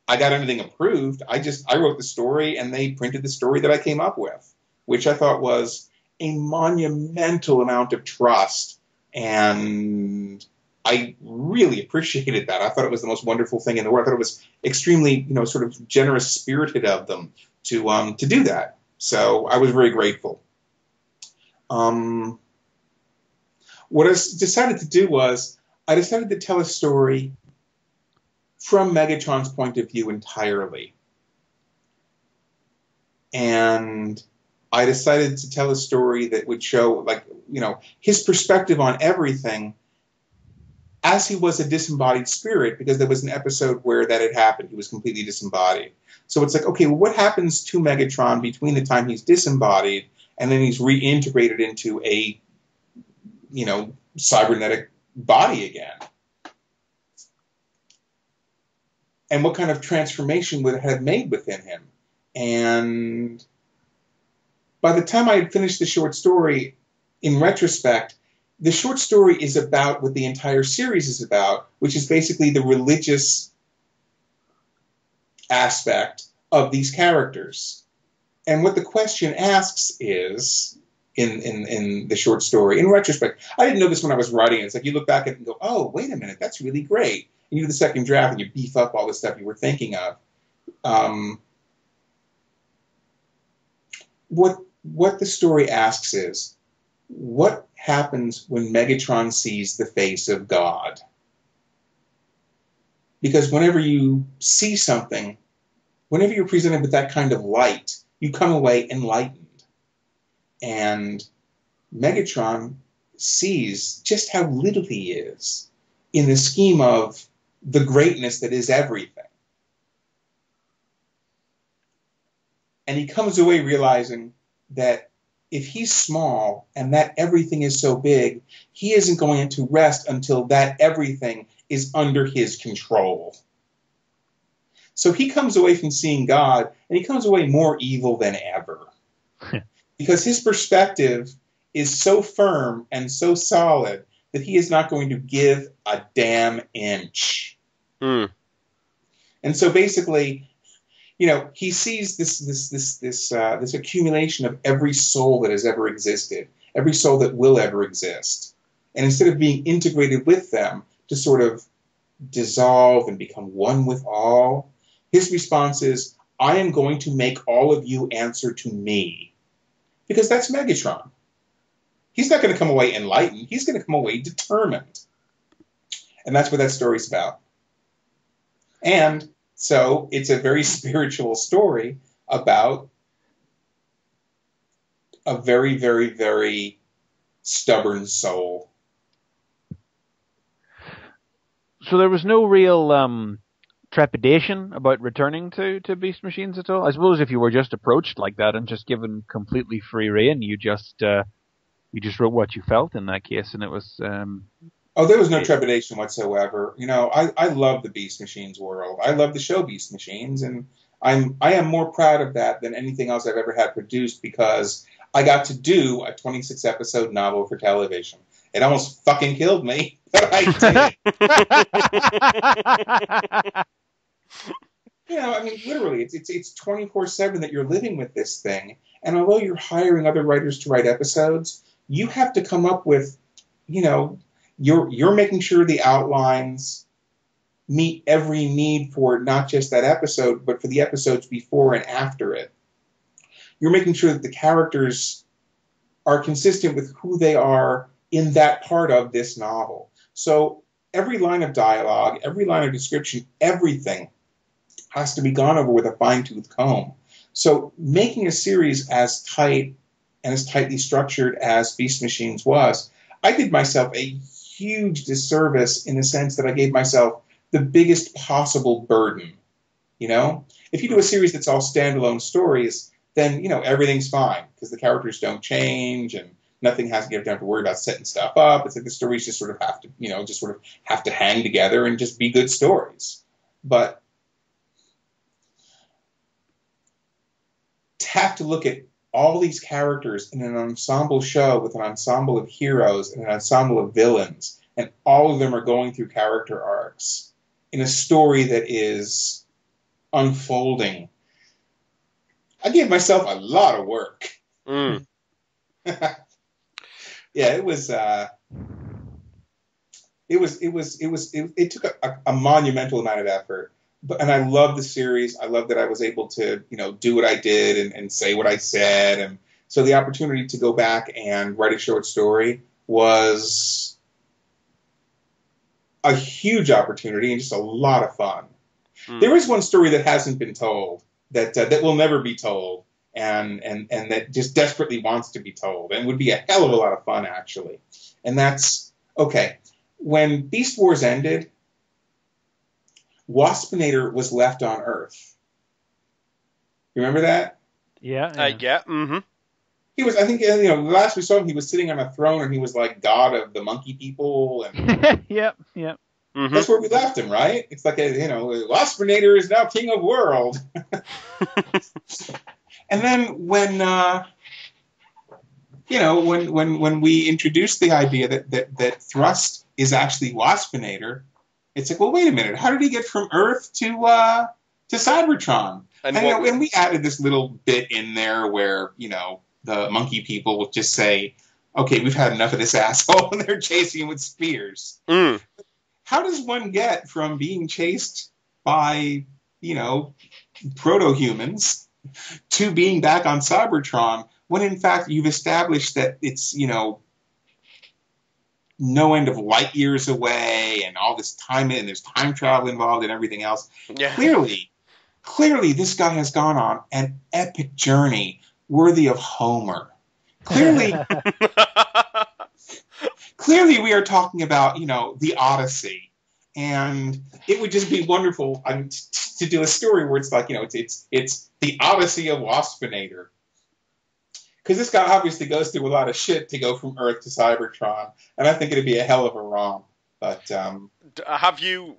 I got anything approved. I wrote the story, and they printed the story that I came up with, which I thought was a monumental amount of trust. And I really appreciated that. I thought it was the most wonderful thing in the world. I thought it was extremely, sort of generous spirited of them to do that. So I was very grateful. What I decided to do was I decided to tell a story from Megatron's point of view entirely. And I decided to tell a story that would show, his perspective on everything as he was a disembodied spirit, because there was an episode where that had happened. He was completely disembodied. So it's like, okay, well, what happens to Megatron between the time he's disembodied and then he's reintegrated into a, cybernetic body again? And what kind of transformation would it have made within him? And by the time I had finished the short story, in retrospect, the short story is about what the entire series is about, which is basically the religious aspect of these characters. And what the question asks is, in the short story, in retrospect, I didn't know this when I was writing it. It's like you look back at it and go, oh, wait a minute, that's really great. And you do the second draft and you beef up all the stuff you were thinking of. What the story asks is, what happens when Megatron sees the face of God? Because whenever you see something, whenever you're presented with that kind of light, you come away enlightened. And Megatron sees just how little he is in the scheme of the greatness that is everything. And he comes away realizing that if he's small and that everything is so big, he isn't going to rest until that everything is under his control. So he comes away from seeing God, and he comes away more evil than ever. Because his perspective is so firm and so solid that he is not going to give a damn inch. Mm. And so basically, he sees this accumulation of every soul that has ever existed, every soul that will ever exist. And instead of being integrated with them to sort of dissolve and become one with all, his response is, I am going to make all of you answer to me. Because that's Megatron. He's not going to come away enlightened. He's going to come away determined. And that's what that story's about. And so it's a very spiritual story about a very, very, very stubborn soul. So there was no real trepidation about returning to Beast Machines at all? I suppose if you were just approached like that and just given completely free rein, you just wrote what you felt in that case, and it was... Oh, there was no trepidation whatsoever. I love the Beast Machines world. I love the show Beast Machines, and I am more proud of that than anything else I've ever had produced because I got to do a 26-episode novel for television. It almost fucking killed me, but I did. Literally, it's 24/7 that you're living with this thing, and although you're hiring other writers to write episodes, you have to come up with, you're making sure the outlines meet every need for not just that episode, but for the episodes before and after it. You're making sure that the characters are consistent with who they are in that part of this novel. So every line of dialogue, every line of description, everything has to be gone over with a fine-tooth comb. So making a series as tight and as tightly structured as Beast Machines was, I did myself a huge disservice in the sense that I gave myself the biggest possible burden. If you do a series that's all standalone stories, then, everything's fine because the characters don't change and nothing has to get down to worry about setting stuff up. It's like the stories just sort of have to hang together and just be good stories. But to have to look at all these characters in an ensemble show with an ensemble of heroes and an ensemble of villains, and all of them are going through character arcs in a story that is unfolding. I gave myself a lot of work. Mm. Yeah, it took a monumental amount of effort. And I love the series. I love that I was able to, do what I did and say what I said. And so the opportunity to go back and write a short story was a huge opportunity and just a lot of fun. Mm. There is one story that hasn't been told that will never be told and that just desperately wants to be told and would be a hell of a lot of fun, actually. And that's, okay, when Beast Wars ended, Waspinator was left on Earth. You remember that? Yeah. Yeah. Mm-hmm. He was, I think, the last we saw him, he was sitting on a throne and he was like god of the monkey people. And Yep. Mm-hmm. That's where we left him, right? It's like, Waspinator is now king of world. And then when we introduced the idea that Thrust is actually Waspinator, it's like, well, wait a minute. How did he get from Earth to Cybertron? And we added this little bit in there where, the monkey people would just say, okay, we've had enough of this asshole, and they're chasing him with spears. Mm. How does one get from being chased by, proto-humans to being back on Cybertron when, in fact, you've established that it's, no end of light years away and all this time, and there's time travel involved and everything else. Yeah. Clearly, this guy has gone on an epic journey worthy of Homer. Clearly, we are talking about, the Odyssey. And it would just be wonderful to do a story where it's like, it's the Odyssey of Waspinator. Because this guy obviously goes through a lot of shit to go from Earth to Cybertron, and I think it'd be a hell of a romp. But have you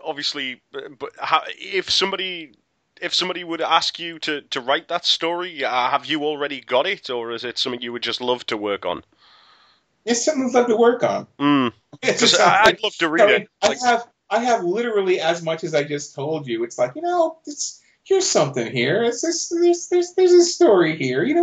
obviously? But if somebody if somebody would ask you to write that story, have you already got it, or is it something you would just love to work on? It's something I'd love to work on. It's Because just something. I'd love to read it. I have literally as much as I just told you. It's like, here's something here. There's a story here. You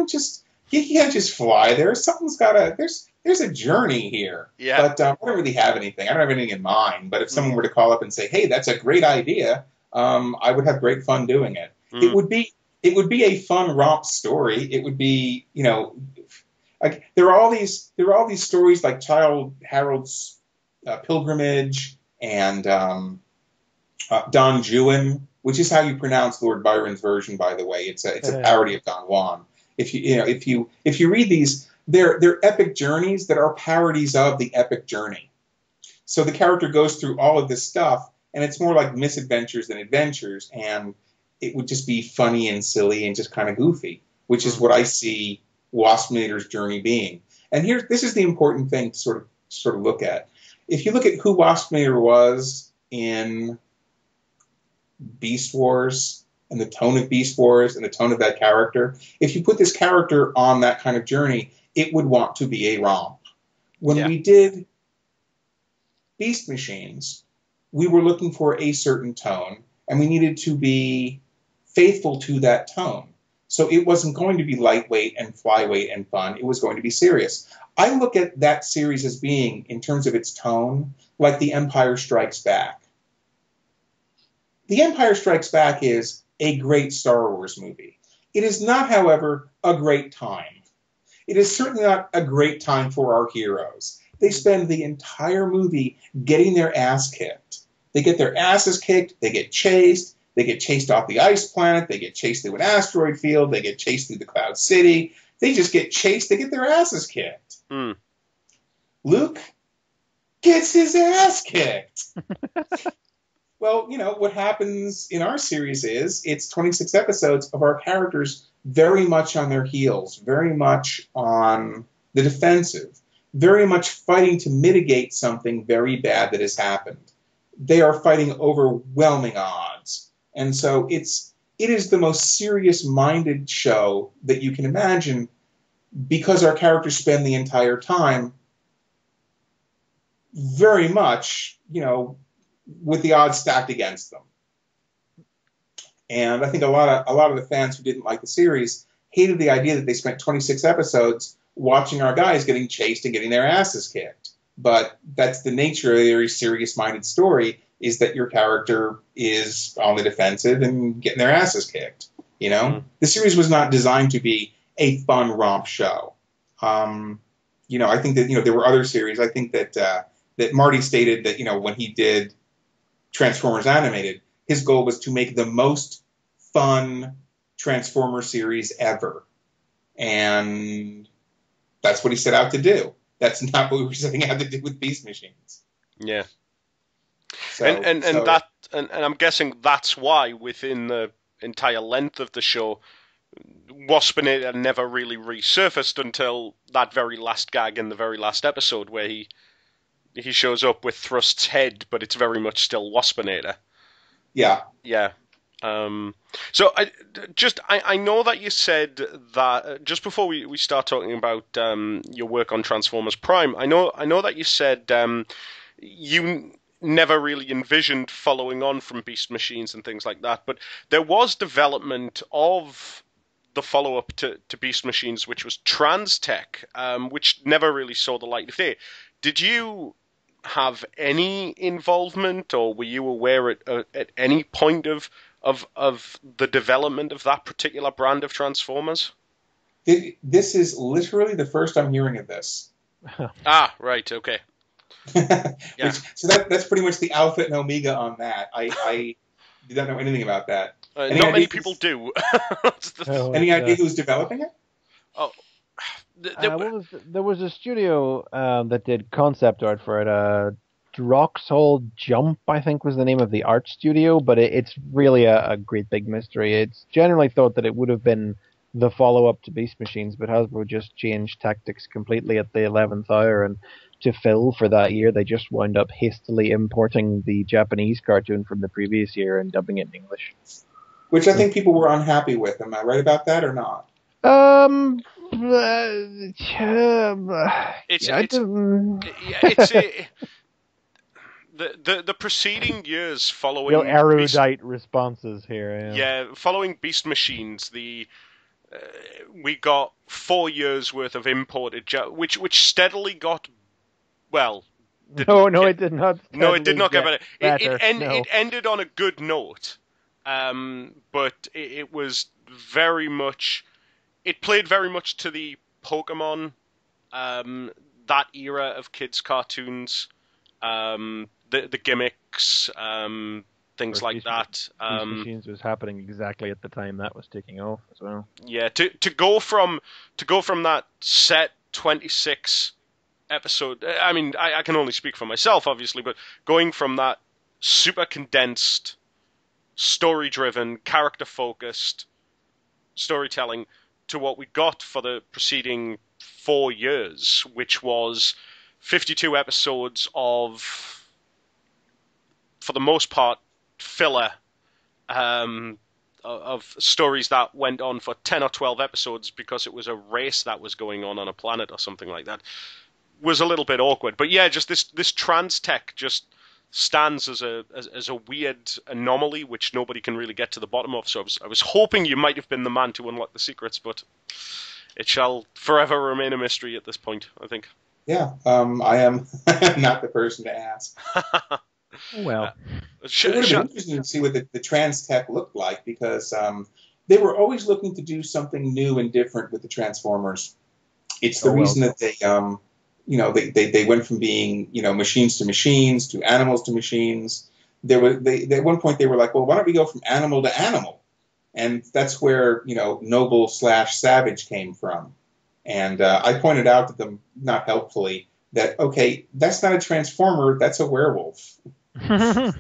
can't just fly there. There's a journey here. Yeah. But I don't really have anything. I don't have anything in mind. But if someone were to call up and say, "Hey, that's a great idea," I would have great fun doing it. It would be a fun romp story. It would be, like there are all these stories like Childe Harold's Pilgrimage and Don Juan, which is how you pronounce Lord Byron's version, by the way. It's a parody of Don Juan. If you read these, they're epic journeys that are parodies of the epic journey. So the character goes through all of this stuff, and it's more like misadventures than adventures, and it would just be funny and silly and just kind of goofy, which is what I see Waspinator's journey being. And this is the important thing to sort of look at. If you look at who Waspinator was in Beast Wars and the tone of Beast Wars and the tone of that character, if you put this character on that kind of journey, it would want to be a romp. When we did Beast Machines, we were looking for a certain tone, and we needed to be faithful to that tone. So it wasn't going to be lightweight and flyweight and fun. It was going to be serious. I look at that series as being, in terms of its tone, like The Empire Strikes Back. The Empire Strikes Back is a great Star Wars movie. It is not, however, a great time. It is certainly not a great time for our heroes. They spend the entire movie getting their ass kicked. They get their asses kicked, they get chased off the ice planet, they get chased through an asteroid field, they get chased through the Cloud City. They just get chased, they get their asses kicked. Luke gets his ass kicked. Well, what happens in our series is it's 26 episodes of our characters very much on their heels, very much on the defensive, very much fighting to mitigate something very bad that has happened. They are fighting overwhelming odds. And so it is the most serious-minded show that you can imagine because our characters spend the entire time very much, with the odds stacked against them. And I think a lot of the fans who didn't like the series hated the idea that they spent 26 episodes watching our guys getting chased and getting their asses kicked. But that's the nature of a very serious-minded story, is that your character is on the defensive and getting their asses kicked. The series was not designed to be a fun romp show. I think that there were other series. I think that Marty stated that when he did Transformers Animated, his goal was to make the most fun Transformer series ever, and that's what he set out to do. That's not what we were setting out to do with Beast Machines. Yeah. And I'm guessing that's why within the entire length of the show, Waspinator never really resurfaced until that very last gag in the very last episode where he shows up with Thrust's head, but it's very much still Waspinator. Yeah. Yeah. So I know that you said that just before we start talking about your work on Transformers Prime, I know that you said you never really envisioned following on from Beast Machines and things like that, but there was development of the follow-up to Beast Machines, which was Trans-Tech, which never really saw the light of day. Did you have any involvement, or were you aware at any point of the development of that particular brand of Transformers? This is literally the first I'm hearing of this. Right, okay. Yeah. So that's pretty much the alpha and omega on that. I did not know anything about that. Not many people do. Any idea who's developing it? Oh, there was a studio that did concept art for it. Droxall Jump, I think, was the name of the art studio, but it's really a great big mystery. It's generally thought that it would have been the follow-up to Beast Machines, but Hasbro just changed tactics completely at the 11th hour, and to fill for that year, they just wound up hastily importing the Japanese cartoon from the previous year and dubbing it in English. which I think people were unhappy with. Am I right about that or not? It's yeah, it's the preceding years real following erudite responses here. following Beast Machines, we got 4 years worth of imported, which steadily got well. No, it did not. No, it did not get better. Better. It ended on a good note, but it was very much. It played very much to the Pokemon, that era of kids' cartoons, the gimmicks, things like that. Beast Machines was happening exactly at the time that was taking off as well. Yeah, to go from that set 26 episode. I mean, I can only speak for myself, obviously, but going from that super condensed, story-driven, character-focused storytelling to what we got for the preceding 4 years, which was 52 episodes of, for the most part, filler, of stories that went on for 10 or 12 episodes because it was a race that was going on a planet or something like that, was a little bit awkward. But yeah, just this trans tech just stands as a weird anomaly which nobody can really get to the bottom of. So I was hoping you might have been the man to unlock the secrets, but it shall forever remain a mystery at this point, I think. Yeah, I am not the person to ask. Well, it would have been interesting to see what the trans tech looked like, because they were always looking to do something new and different with the Transformers. It's the reason that they went from being machines to animals to machines. At one point they were like, well, why don't we go from animal to animal? And that's where noble/savage came from. And I pointed out to them, not helpfully, that okay, that's not a Transformer, that's a werewolf. You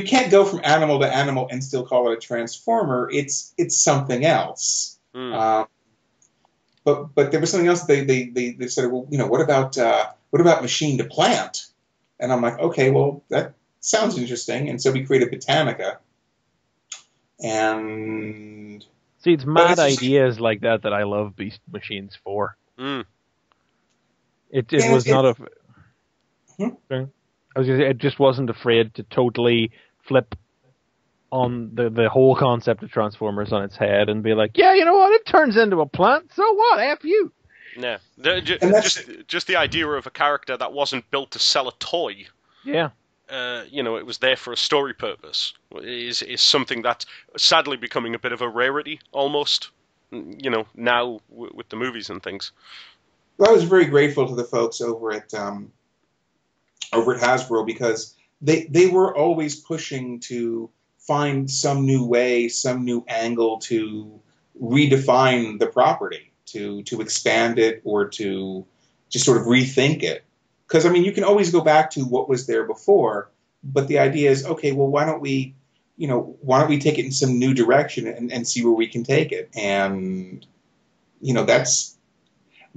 can't go from animal to animal and still call it a Transformer. It's something else. But there was something else. They said, well, what about machine to plant? And I'm like, okay, well, that sounds interesting. And so we created Botanica. And see, it's mad ideas like that I love Beast Machines for. It was not a. I was going to say, it just wasn't afraid to totally flip on the whole concept of Transformers on its head and be like, yeah, you know what? It turns into a plant. So what? F you. Yeah, just the idea of a character that wasn't built to sell a toy. Yeah. It was there for a story purpose. Is something that's sadly becoming a bit of a rarity almost. Now with the movies and things. Well, I was very grateful to the folks over at Hasbro, because they were always pushing to find some new way, some new angle to redefine the property, to expand it, or to just sort of rethink it. Because, I mean, you can always go back to what was there before, but the idea is, okay, well, why don't we take it in some new direction and see where we can take it? And,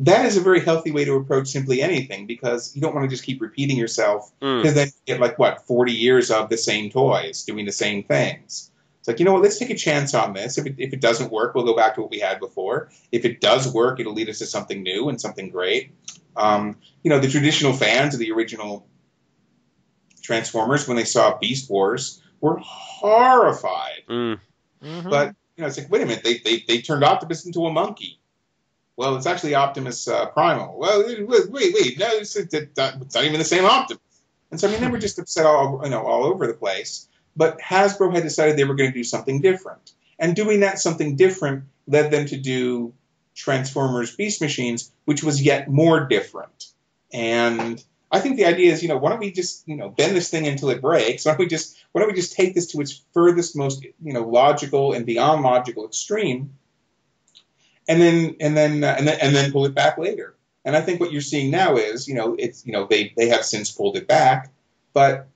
that is a very healthy way to approach simply anything, because you don't want to just keep repeating yourself, because then you get 40 years of the same toys doing the same things. It's like, let's take a chance on this. If it doesn't work, we'll go back to what we had before. If it does work, it'll lead us to something new and something great. The traditional fans of the original Transformers, when they saw Beast Wars, were horrified. Mm-hmm. But it's like, wait a minute, they turned Optimus into a monkey. Well, it's actually Optimus Primal. Well, wait, no, it's not even the same Optimus. And so, I mean, they were just upset all over the place. But Hasbro had decided they were going to do something different. And doing that something different led them to do Transformers Beast Machines, which was yet more different. And I think the idea is, why don't we just, bend this thing until it breaks? Why don't we just take this to its furthest, most, logical and beyond logical extreme, and then pull it back later. And I think what you're seeing now is, they have since pulled it back, but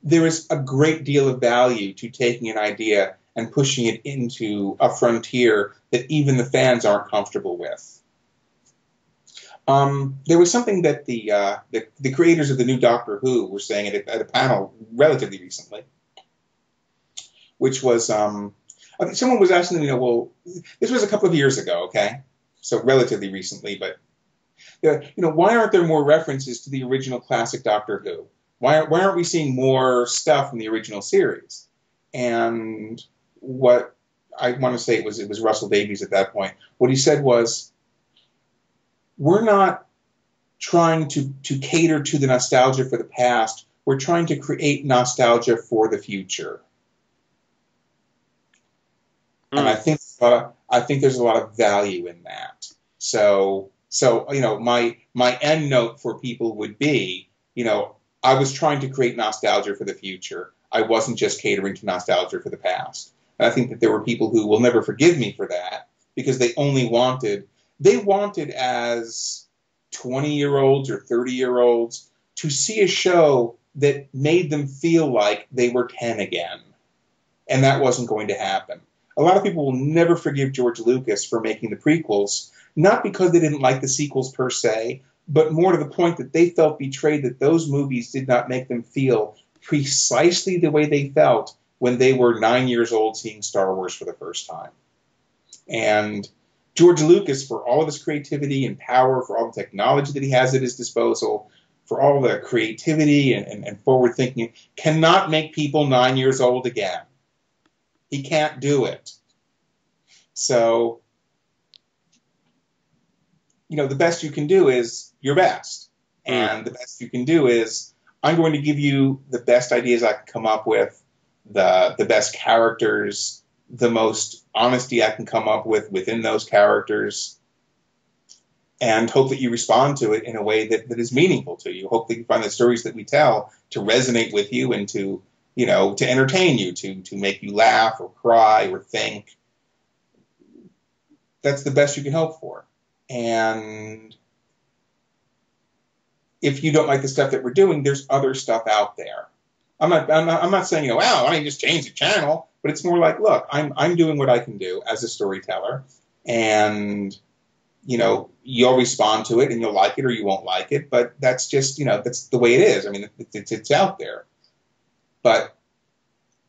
there is a great deal of value to taking an idea and pushing it into a frontier that even the fans aren't comfortable with. There was something that the creators of the new Doctor Who were saying at a panel relatively recently, which was I think someone was asking, well, this was a couple of years ago, okay, so relatively recently, but why aren't there more references to the original classic Doctor Who? Why aren't we seeing more stuff from the original series? And what I want to say it was Russell Davies at that point. What he said was, we're not trying to cater to the nostalgia for the past. We're trying to create nostalgia for the future. And I think there's a lot of value in that. So my end note for people would be, I was trying to create nostalgia for the future. I wasn't just catering to nostalgia for the past. And I think that there were people who will never forgive me for that because they wanted as 20-year-olds or 30-year-olds to see a show that made them feel like they were 10 again. And that wasn't going to happen. A lot of people will never forgive George Lucas for making the prequels, not because they didn't like the sequels per se, but more to the point that they felt betrayed that those movies did not make them feel precisely the way they felt when they were 9 years old seeing Star Wars for the first time. And George Lucas, for all of his creativity and power, for all the technology that he has at his disposal, for all the creativity and forward thinking, cannot make people 9 years old again. He can't do it. So, the best you can do is your best. And the best you can do is, I'm going to give you the best ideas I can come up with, the best characters, the most honesty I can come up with within those characters, and hope that you respond to it in a way that is meaningful to you. Hope that you find the stories that we tell to resonate with you and to entertain you, to make you laugh or cry or think. That's the best you can hope for. And if you don't like the stuff that we're doing, there's other stuff out there. I'm not saying, wow, why don't you just change the channel? But it's more like, look, I'm doing what I can do as a storyteller, and you'll respond to it and you'll like it or you won't like it, but that's just, that's the way it is. I mean, it's out there. But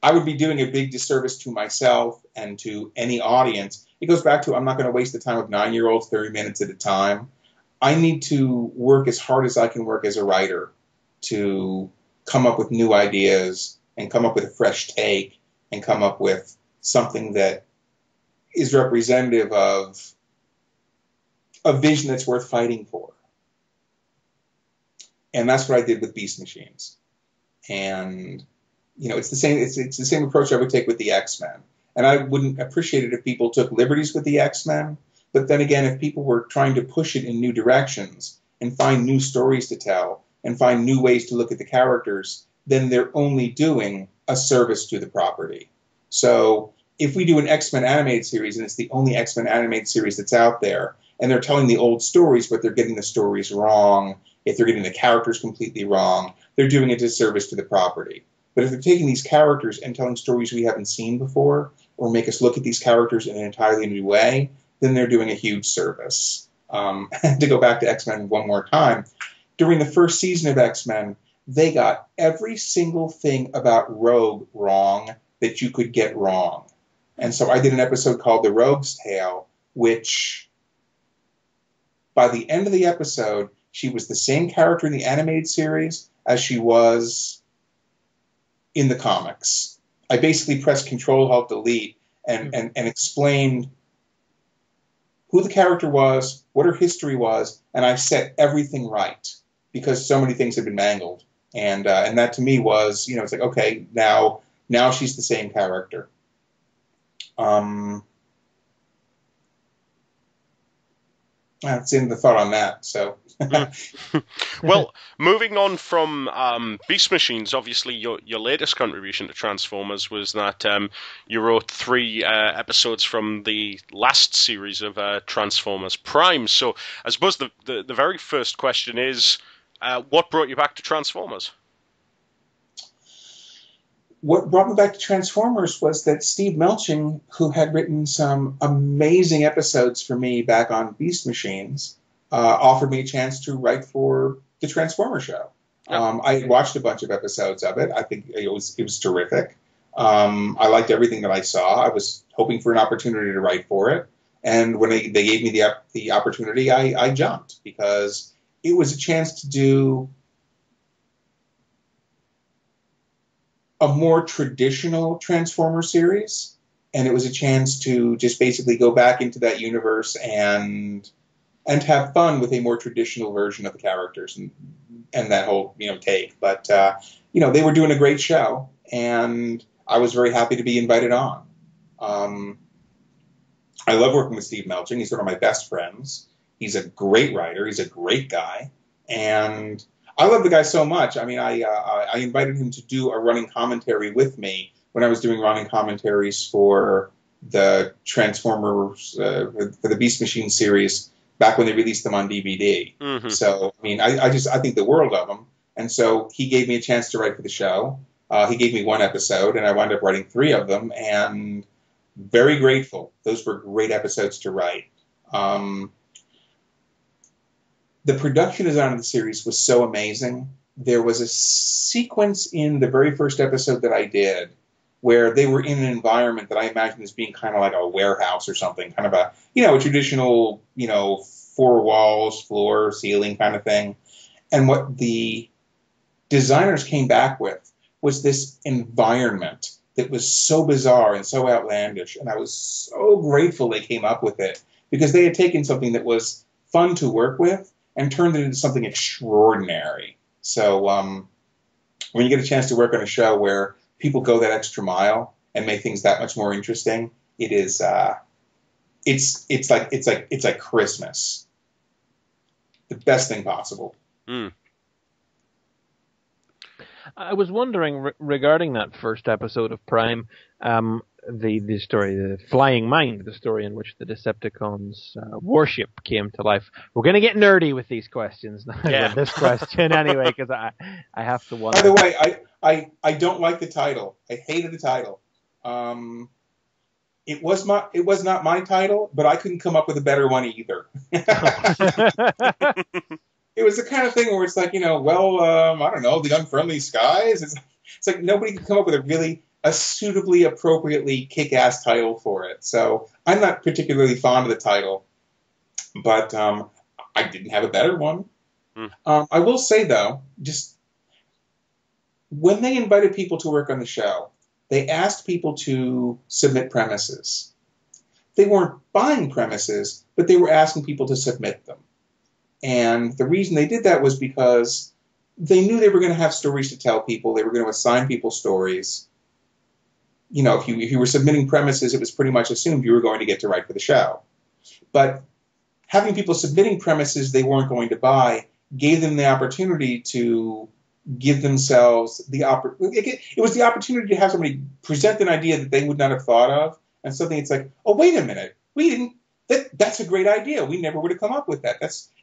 I would be doing a big disservice to myself and to any audience. It goes back to, I'm not going to waste the time of 9-year-olds 30 minutes at a time. I need to work as hard as I can work as a writer to come up with new ideas and come up with a fresh take and come up with something that is representative of a vision that's worth fighting for. And that's what I did with Beast Machines. And it's the same approach I would take with the X-Men. And I wouldn't appreciate it if people took liberties with the X-Men. But then again, if people were trying to push it in new directions and find new stories to tell and find new ways to look at the characters, then they're only doing a service to the property. So if we do an X-Men animated series and it's the only X-Men animated series that's out there, and they're telling the old stories, but they're getting the stories wrong, if they're getting the characters completely wrong, they're doing a disservice to the property. But if they're taking these characters and telling stories we haven't seen before, or make us look at these characters in an entirely new way, then they're doing a huge service. To go back to X-Men one more time, during the first season of X-Men, they got every single thing about Rogue wrong that you could get wrong. And so I did an episode called The Rogue's Tale, which by the end of the episode, she was the same character in the animated series as she was in the comics. I basically pressed Control-Alt-Delete and explained who the character was, what her history was, and I set everything right because so many things had been mangled. And that to me was, it's like, okay, now she's the same character. That's the end of the thought on that. So, well, moving on from Beast Machines, obviously your latest contribution to Transformers was that you wrote 3 episodes from the last series of Transformers Prime. So, I suppose the very first question is, what brought you back to Transformers? What brought me back to Transformers was that Steve Melching, who had written some amazing episodes for me back on Beast Machines, offered me a chance to write for the Transformer show. I watched a bunch of episodes of it. I think it was terrific. I liked everything that I saw. I was hoping for an opportunity to write for it. And when they gave me the opportunity, I jumped because it was a chance to do a more traditional Transformer series. And it was a chance to just basically go back into that universe and have fun with a more traditional version of the characters and that whole, take. But, they were doing a great show, and I was very happy to be invited on. I love working with Steve Melching. He's one of my best friends. He's a great writer. He's a great guy. And I love the guy so much. I mean, I invited him to do a running commentary with me when I was doing running commentaries for the Transformers, for the Beast Machine series back when they released them on DVD. Mm-hmm. So, I mean, I think the world of him. And so he gave me a chance to write for the show. He gave me one episode, and I wound up writing 3 of them, and very grateful. Those were great episodes to write. The production design of the series was so amazing. There was a sequence in the very first episode that I did where they were in an environment that I imagined as being kind of like a warehouse or something, kind of a traditional, 4 walls, floor, ceiling kind of thing. And what the designers came back with was this environment that was so bizarre and so outlandish. And I was so grateful they came up with it because they had taken something that was fun to work with and turned it into something extraordinary. So when you get a chance to work on a show where people go that extra mile and make things that much more interesting, it is it's like Christmas. The best thing possible. Mm. I was wondering regarding that first episode of Prime, the story, the Flying Mind, the story in which the Decepticons' warship came to life. We're going to get nerdy with these questions now. Yeah. With this question anyway, because I have to wonder. By the way, I don't like the title. I hated the title. It was not my title, but I couldn't come up with a better one either. It was the kind of thing where it's like, I don't know, the Unfriendly Skies. It's like nobody could come up with a suitably, appropriately kick-ass title for it. So I'm not particularly fond of the title, but I didn't have a better one. I will say, though, just when they invited people to work on the show, they asked people to submit premises. They weren't buying premises, but they were asking people to submit them. And the reason they did that was because they knew they were going to have stories to tell people. They were going to assign people stories. If you were submitting premises, it was pretty much assumed you were going to get to write for the show. But having people submitting premises they weren't going to buy gave them the opportunity to give themselves it was the opportunity to have somebody present an idea that they would not have thought of, and something it's like, oh, wait a minute, we didn't. That's a great idea. We never would have come up with that.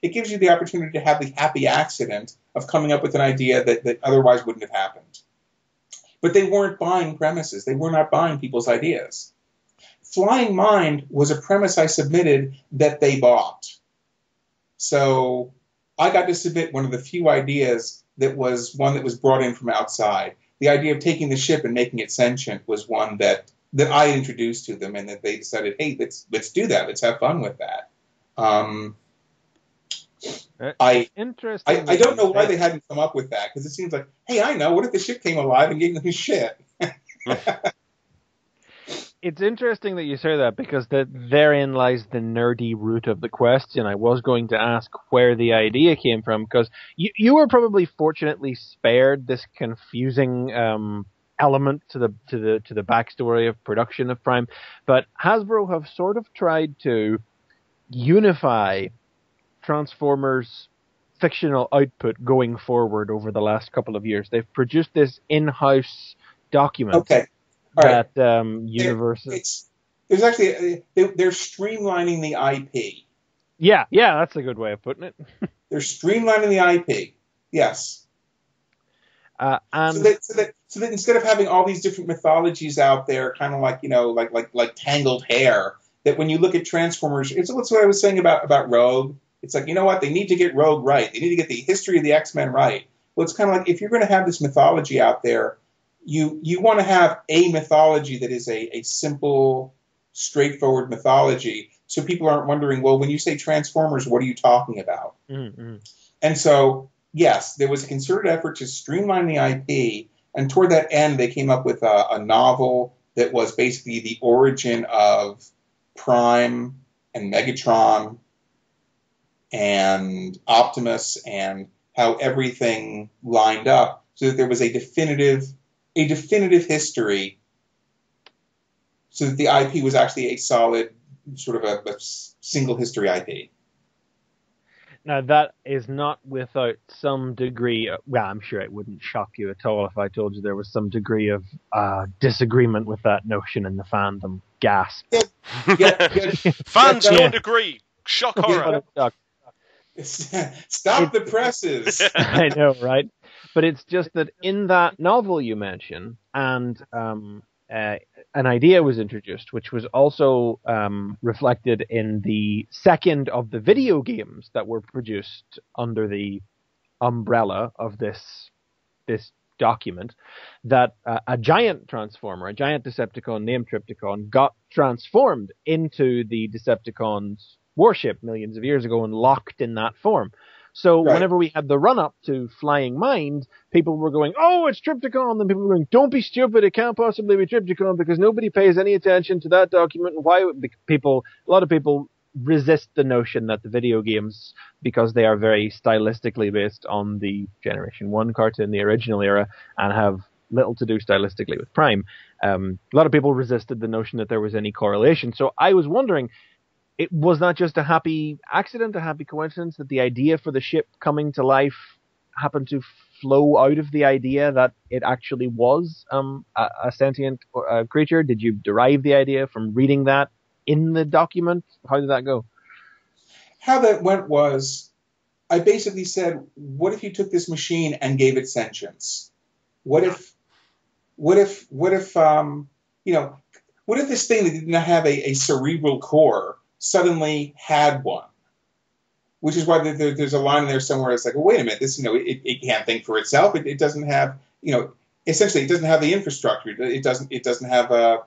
It gives you the opportunity to have the happy accident of coming up with an idea that otherwise wouldn't have happened. But they weren't buying premises. They were not buying people's ideas. Flying Mind was a premise I submitted that they bought. So I got to submit one of the few ideas that was one that was brought in from outside. The idea of taking the ship and making it sentient was one that I introduced to them, and that they decided, hey, let's do that. Let's have fun with that. Interesting. I don't know why they hadn't come up with that, because it seems like, hey, I know. What if the ship came alive and gave them shit? It's interesting that you say that, because therein lies the nerdy root of the question. I was going to ask where the idea came from, because you were probably fortunately spared this confusing element to the backstory of production of Prime, but Hasbro have sort of tried to unify Transformers fictional output going forward over the last couple of years. They've produced this in-house document. Okay. All that right. Universal. There's actually they're streamlining the IP. Yeah, that's a good way of putting it. They're streamlining the IP. Yes. And so that instead of having all these different mythologies out there, kind of like like tangled hair, that when you look at Transformers, it's what I was saying about Rogue. It's like, what, they need to get Rogue right. They need to get the history of the X-Men right. Well, it's kind of like, if you're going to have this mythology out there, you want to have a mythology that is a simple, straightforward mythology, so people aren't wondering, well, when you say Transformers, what are you talking about? Mm-hmm. And so, yes, there was a concerted effort to streamline the IP, and toward that end, they came up with a novel that was basically the origin of Prime and Megatron and Optimus and how everything lined up, so that there was a definitive history, so that the IP was actually a solid sort of a single history IP. Now, that is not without some degree of, well, I'm sure it wouldn't shock you at all if I told you there was some degree of disagreement with that notion in the fandom. Gasp. Fans don't agree. Shock horror. Stop the presses. I know, right? But it's just that in that novel you mentioned, and an idea was introduced, which was also reflected in the second of the video games that were produced under the umbrella of this document, that a giant Transformer, a giant Decepticon named Trypticon, got transformed into the Decepticons' warship millions of years ago and locked in that form. So whenever we had the run-up to Flying Mind, people were going, oh, it's Trypticon. And people were going, don't be stupid. It can't possibly be Trypticon because nobody pays any attention to that document. And why would a lot of people resist the notion that the video games, because they are very stylistically based on the Generation 1 cartoon, the original era, and have little to do stylistically with Prime. A lot of people resisted the notion that there was any correlation. So I was wondering, it was not just a happy accident, a happy coincidence that the idea for the ship coming to life happened to flow out of the idea that it actually was a sentient creature? Did you derive the idea from reading that in the document? How did that go? How that went was, I basically said, what if you took this machine and gave it sentience? What if this thing that did not have a cerebral core suddenly had one? Which is why there's a line in there somewhere. It's like, well, wait a minute, this, it can't think for itself. It doesn't have, essentially, it doesn't have the infrastructure. It doesn't have a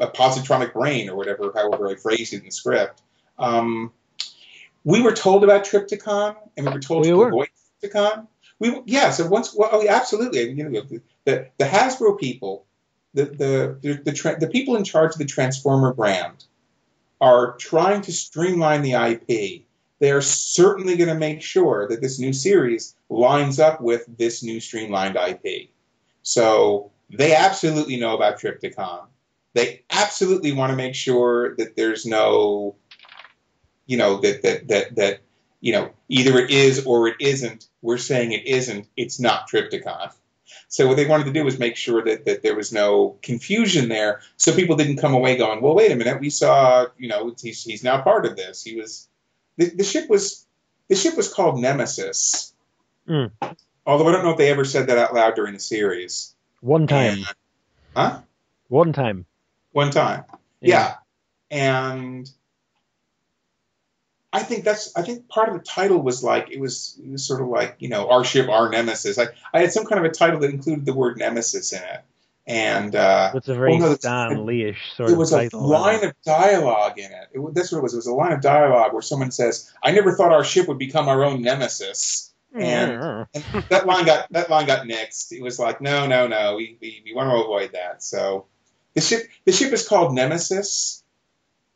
positronic brain or whatever, however I phrased it in the script. We were told about Trypticon, and we were told to avoid Trypticon. Absolutely. The Hasbro people, the people in charge of the Transformer brand, are trying to streamline the IP. They are certainly going to make sure that this new series lines up with this new streamlined IP. So they absolutely know about Trypticon. They absolutely want to make sure that there's no, that either it is or it isn't. We're saying it isn't. It's not Trypticon. So what they wanted to do was make sure that there was no confusion there, so people didn't come away going, well, wait a minute, we saw, he's now part of this. He was, the ship was called Nemesis. Mm. Although I don't know if they ever said that out loud during the series. One time. One time. Yeah. And I think part of the title was like, it was sort of like, our ship, our nemesis. I had some kind of a title that included the word nemesis in it. And it's a very Stan Lee-ish sort of title. There was a line of dialogue in it. That's what it was. It was a line of dialogue where someone says, I never thought our ship would become our own nemesis. And that line got nixed. It was like, no, we want to avoid that. So the ship is called Nemesis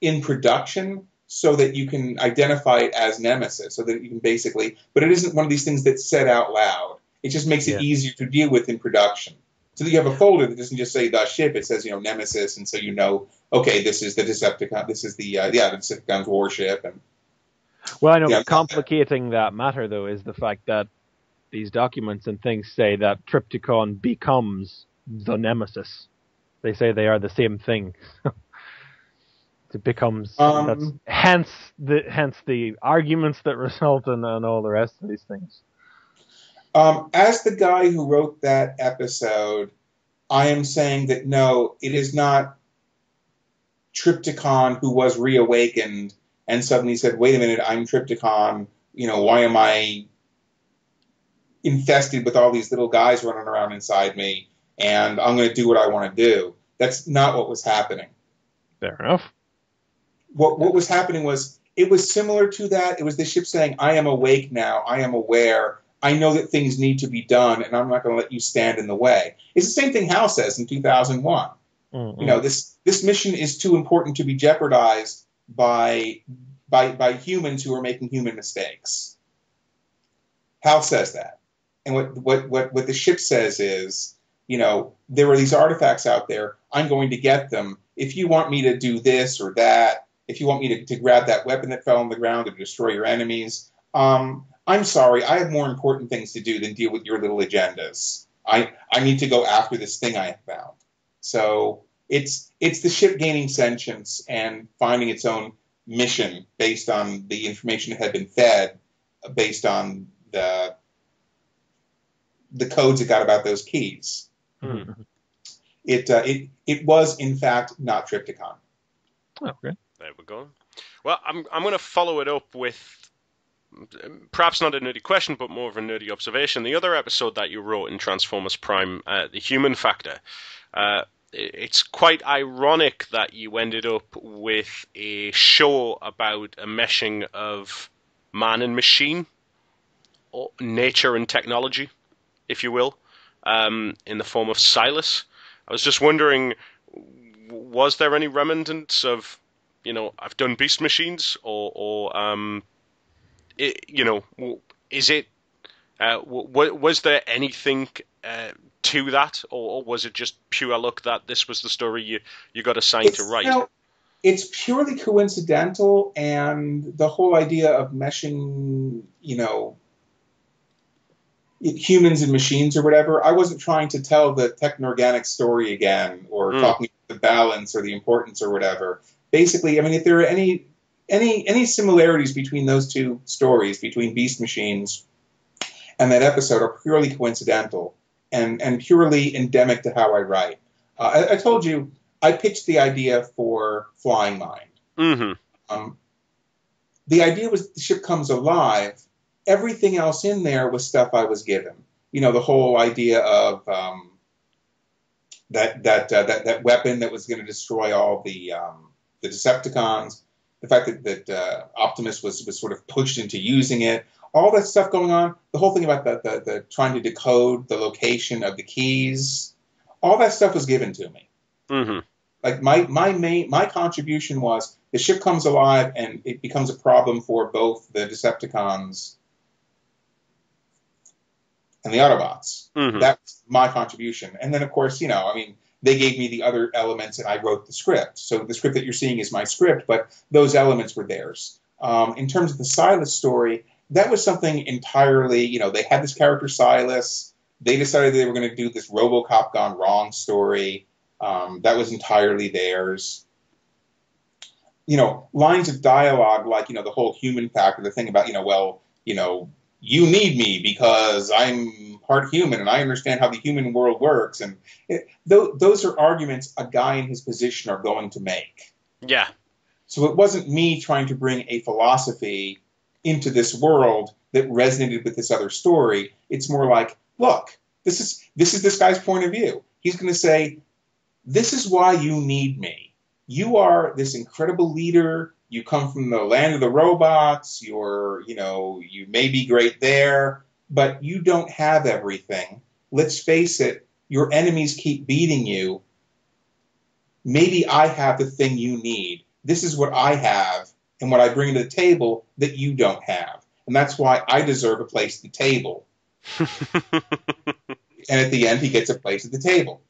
in production, so that you can identify it as Nemesis, so that you can basically, but it isn't one of these things that's said out loud. It just makes it easier to deal with in production. So that you have a folder that doesn't just say the ship, it says, Nemesis, and so okay, this is the Decepticon, this is the Decepticon's warship. And well, I know, complicating that matter, though, is the fact that these documents and things say that Trypticon becomes the Nemesis. They say they are the same thing. It becomes hence the arguments that result in and all the rest of these things. As the guy who wrote that episode, I am saying that no, it is not Trypticon who was reawakened and suddenly said, "Wait a minute, I'm Trypticon. Why am I infested with all these little guys running around inside me?" and I'm going to do what I want to do. That's not what was happening. Fair enough. What was happening was, it was similar to that. It was the ship saying, I am awake now. I am aware. I know that things need to be done, and I'm not going to let you stand in the way. It's the same thing Hal says in 2001. Mm-hmm. You know, this mission is too important to be jeopardized by humans who are making human mistakes. Hal says that. And what the ship says is, you know, there are these artifacts out there. I'm going to get them. If you want me to do this or that, if you want me to grab that weapon that fell on the ground to destroy your enemies, I'm sorry. I have more important things to do than deal with your little agendas. I need to go after this thing I have found. So it's the ship gaining sentience and finding its own mission based on the information it had been fed, based on the codes it got about those keys. Mm-hmm. It was in fact not Triptychon. Okay. There we go. Well, I'm going to follow it up with perhaps not a nerdy question, but more of a nerdy observation. The other episode that you wrote in Transformers Prime, the human factor, it's quite ironic that you ended up with a show about a meshing of man and machine, or nature and technology, if you will, in the form of Silas. I was just wondering, was there any remnants of, you know, I've done Beast Machines, or you know, is it, was there anything to that, or was it just pure luck that this was the story you got assigned to write? You know, it's purely coincidental, and the whole idea of meshing, you know, humans and machines or whatever, I wasn't trying to tell the techno-organic story again, or talking about the balance or the importance or whatever. Basically, I mean, if there are any similarities between those two stories, between Beast Machines and that episode, are purely coincidental and purely endemic to how I write. I told you, I pitched the idea for Flying Mind. Mm-hmm. The idea was the ship comes alive. Everything else in there was stuff I was given. You know, the whole idea of that weapon that was going to destroy all the Decepticons. The fact that Optimus was sort of pushed into using it. All that stuff going on. The whole thing about the trying to decode the location of the keys. All that stuff was given to me. Mm-hmm. Like my contribution was the ship comes alive and it becomes a problem for both the Decepticons and the Autobots. Mm-hmm. That's my contribution. And then, of course, you know, I mean, they gave me the other elements and I wrote the script. So the script that you're seeing is my script, but those elements were theirs. In terms of the Silas story, that was something entirely, you know, they had this character Silas. They decided they were going to do this RoboCop gone wrong story. That was entirely theirs. You know, lines of dialogue like, you know, the whole human factor, the thing about, you know, well, you know, you need me because I'm part human and I understand how the human world works. And those are arguments a guy in his position are going to make. Yeah. So it wasn't me trying to bring a philosophy into this world that resonated with this other story. It's more like, look, this is this guy's point of view. He's going to say, this is why you need me. You are this incredible leader. You come from the land of the robots. You may be great there, but you don't have everything. Let's face it, your enemies keep beating you. Maybe I have the thing you need. This is what I have and what I bring to the table that you don't have. And that's why I deserve a place at the table. And at the end, he gets a place at the table.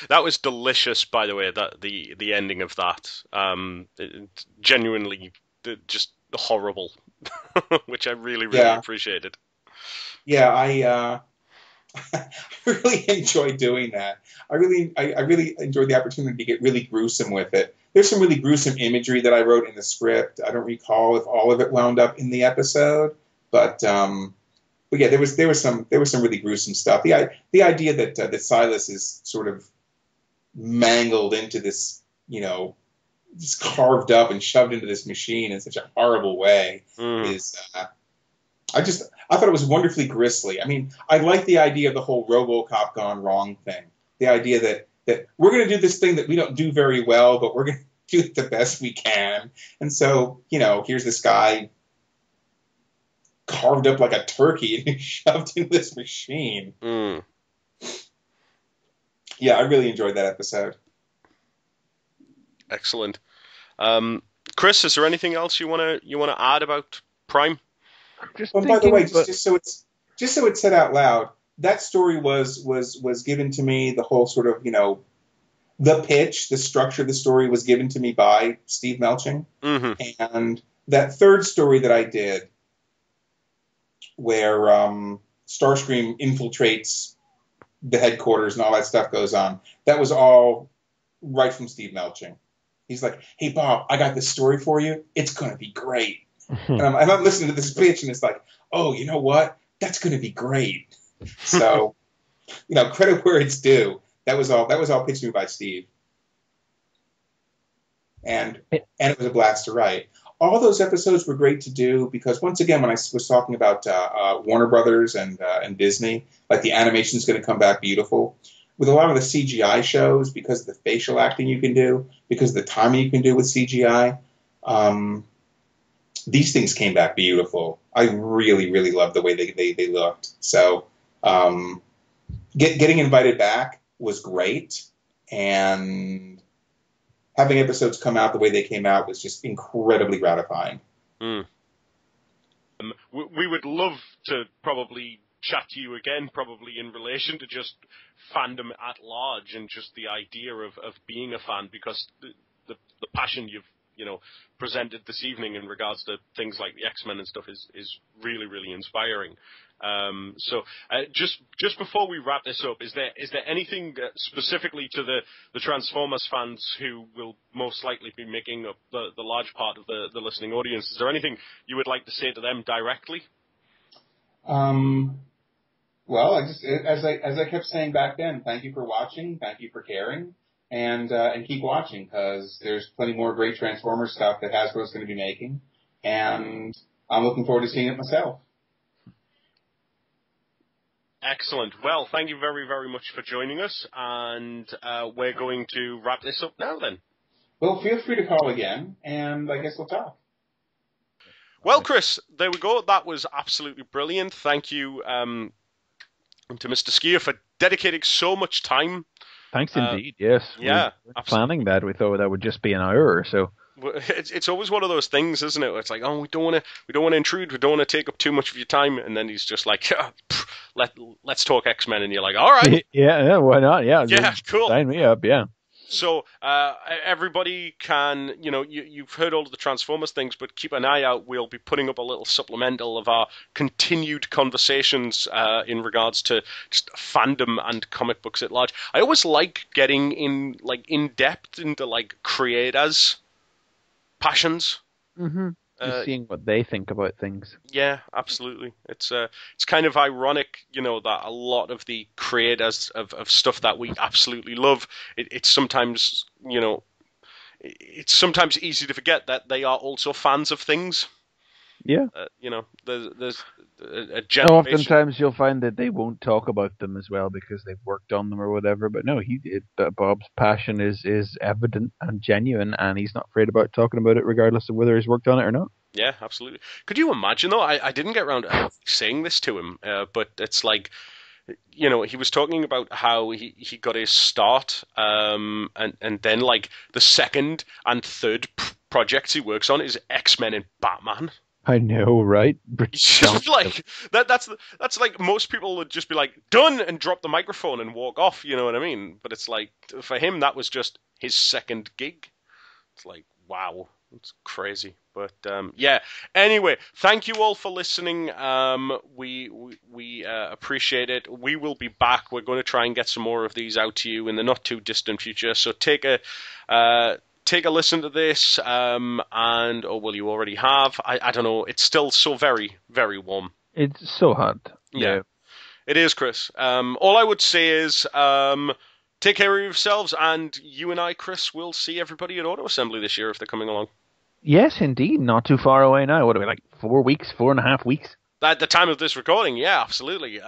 That was delicious, by the way. That the ending of that, genuinely just horrible, which I really appreciated. Yeah, I really enjoyed doing that. I really enjoyed the opportunity to get really gruesome with it. There's some really gruesome imagery that I wrote in the script. I don't recall if all of it wound up in the episode, but yeah, there was some really gruesome stuff. The idea that Silas is sort of mangled into this, you know, just carved up and shoved into this machine in such a horrible way is. I thought it was wonderfully grisly. I mean, I like the idea of the whole RoboCop gone wrong thing. The idea that we're going to do this thing that we don't do very well, but we're going to do it the best we can. And so, here's this guy carved up like a turkey and shoved in this machine. Mm. Yeah, I really enjoyed that episode. Excellent. Chris, is there anything else you want to add about Prime? By the way, just so it's said out loud, that story was given to me. The whole sort of the pitch, the structure of the story was given to me by Steve Melching, and that third story that I did, where Starscream infiltrates the headquarters and all that stuff goes on, that was all right from Steve Melching. He's like, "Hey Bob, I got this story for you. It's gonna be great." And I'm listening to this pitch, and it's like, "Oh, you know what? That's gonna be great." So, credit where it's due. That was all pitched to me by Steve, and it was a blast to write. All those episodes were great to do because, once again, when I was talking about Warner Brothers and Disney, like the animation's going to come back beautiful. With a lot of the CGI shows, because of the facial acting you can do, because of the timing you can do with CGI, these things came back beautiful. I really, really loved the way they looked. So getting invited back was great, and having episodes come out the way they came out was just incredibly gratifying. Mm. We would love to probably chat to you again, probably in relation to just fandom at large and just the idea of being a fan, because the passion you've presented this evening in regards to things like the X-Men and stuff is really, really inspiring. So just before we wrap this up, is there anything specifically to the Transformers fans who will most likely be making up the large part of the listening audience? Is there anything you would like to say to them directly? Well, as I kept saying back then, thank you for watching, thank you for caring, and keep watching, because there's plenty more great Transformers stuff that Hasbro's going to be making, and I'm looking forward to seeing it myself. Excellent. Well, thank you very, very much for joining us, and we're going to wrap this up now then. Well, feel free to call again, and I guess we'll talk. Well, Chris, there we go. That was absolutely brilliant. Thank you to Mr. Skir for dedicating so much time. Thanks indeed, yes. Yeah, planning that. We thought that would just be an hour or so. It's always one of those things, isn't it? It's like, oh, we don't want to intrude, we don't want to take up too much of your time, and then he's just like, let's talk X-Men, and you're like, all right, yeah, why not? Yeah, cool. Sign me up, yeah. So everybody can, you've heard all of the Transformers things, but keep an eye out. We'll be putting up a little supplemental of our continued conversations in regards to just fandom and comic books at large. I always like getting in depth into creators' passions. Mm-hmm. Just seeing what they think about things. Yeah, absolutely. It's kind of ironic, that a lot of the creators of stuff that we absolutely love, it's sometimes, it's sometimes easy to forget that they are also fans of things. Yeah. There's a generation. Oftentimes you'll find that they won't talk about them as well because they've worked on them or whatever. But no, Bob's passion is evident and genuine, and he's not afraid about talking about it, regardless of whether he's worked on it or not. Yeah, absolutely. Could you imagine though? I didn't get around to saying this to him, but it's like, he was talking about how he got his start, and then the second and third projects he works on is X-Men and Batman. I know, right? Just that's like most people would just be like, done, and drop the microphone and walk off, you know what I mean? But it's like, for him, that was just his second gig. It's like, wow, it's crazy. But yeah, anyway, thank you all for listening. We appreciate it. We will be back. We're going to try and get some more of these out to you in the not too distant future. So take a listen to this, or will you already have? I don't know. It's still so very, very warm. It's so hot. Yeah. It is, Chris. All I would say is take care of yourselves, and you and I, Chris, will see everybody at Auto Assembly this year if they're coming along. Yes, indeed. Not too far away now. What are we, 4 weeks, 4.5 weeks? At the time of this recording, yeah, absolutely.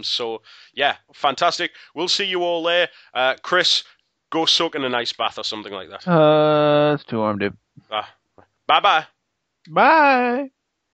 So, yeah, fantastic. We'll see you all there. Chris, go soak in a nice bath or something like that. It's too warm, dude. Bye-bye. Bye.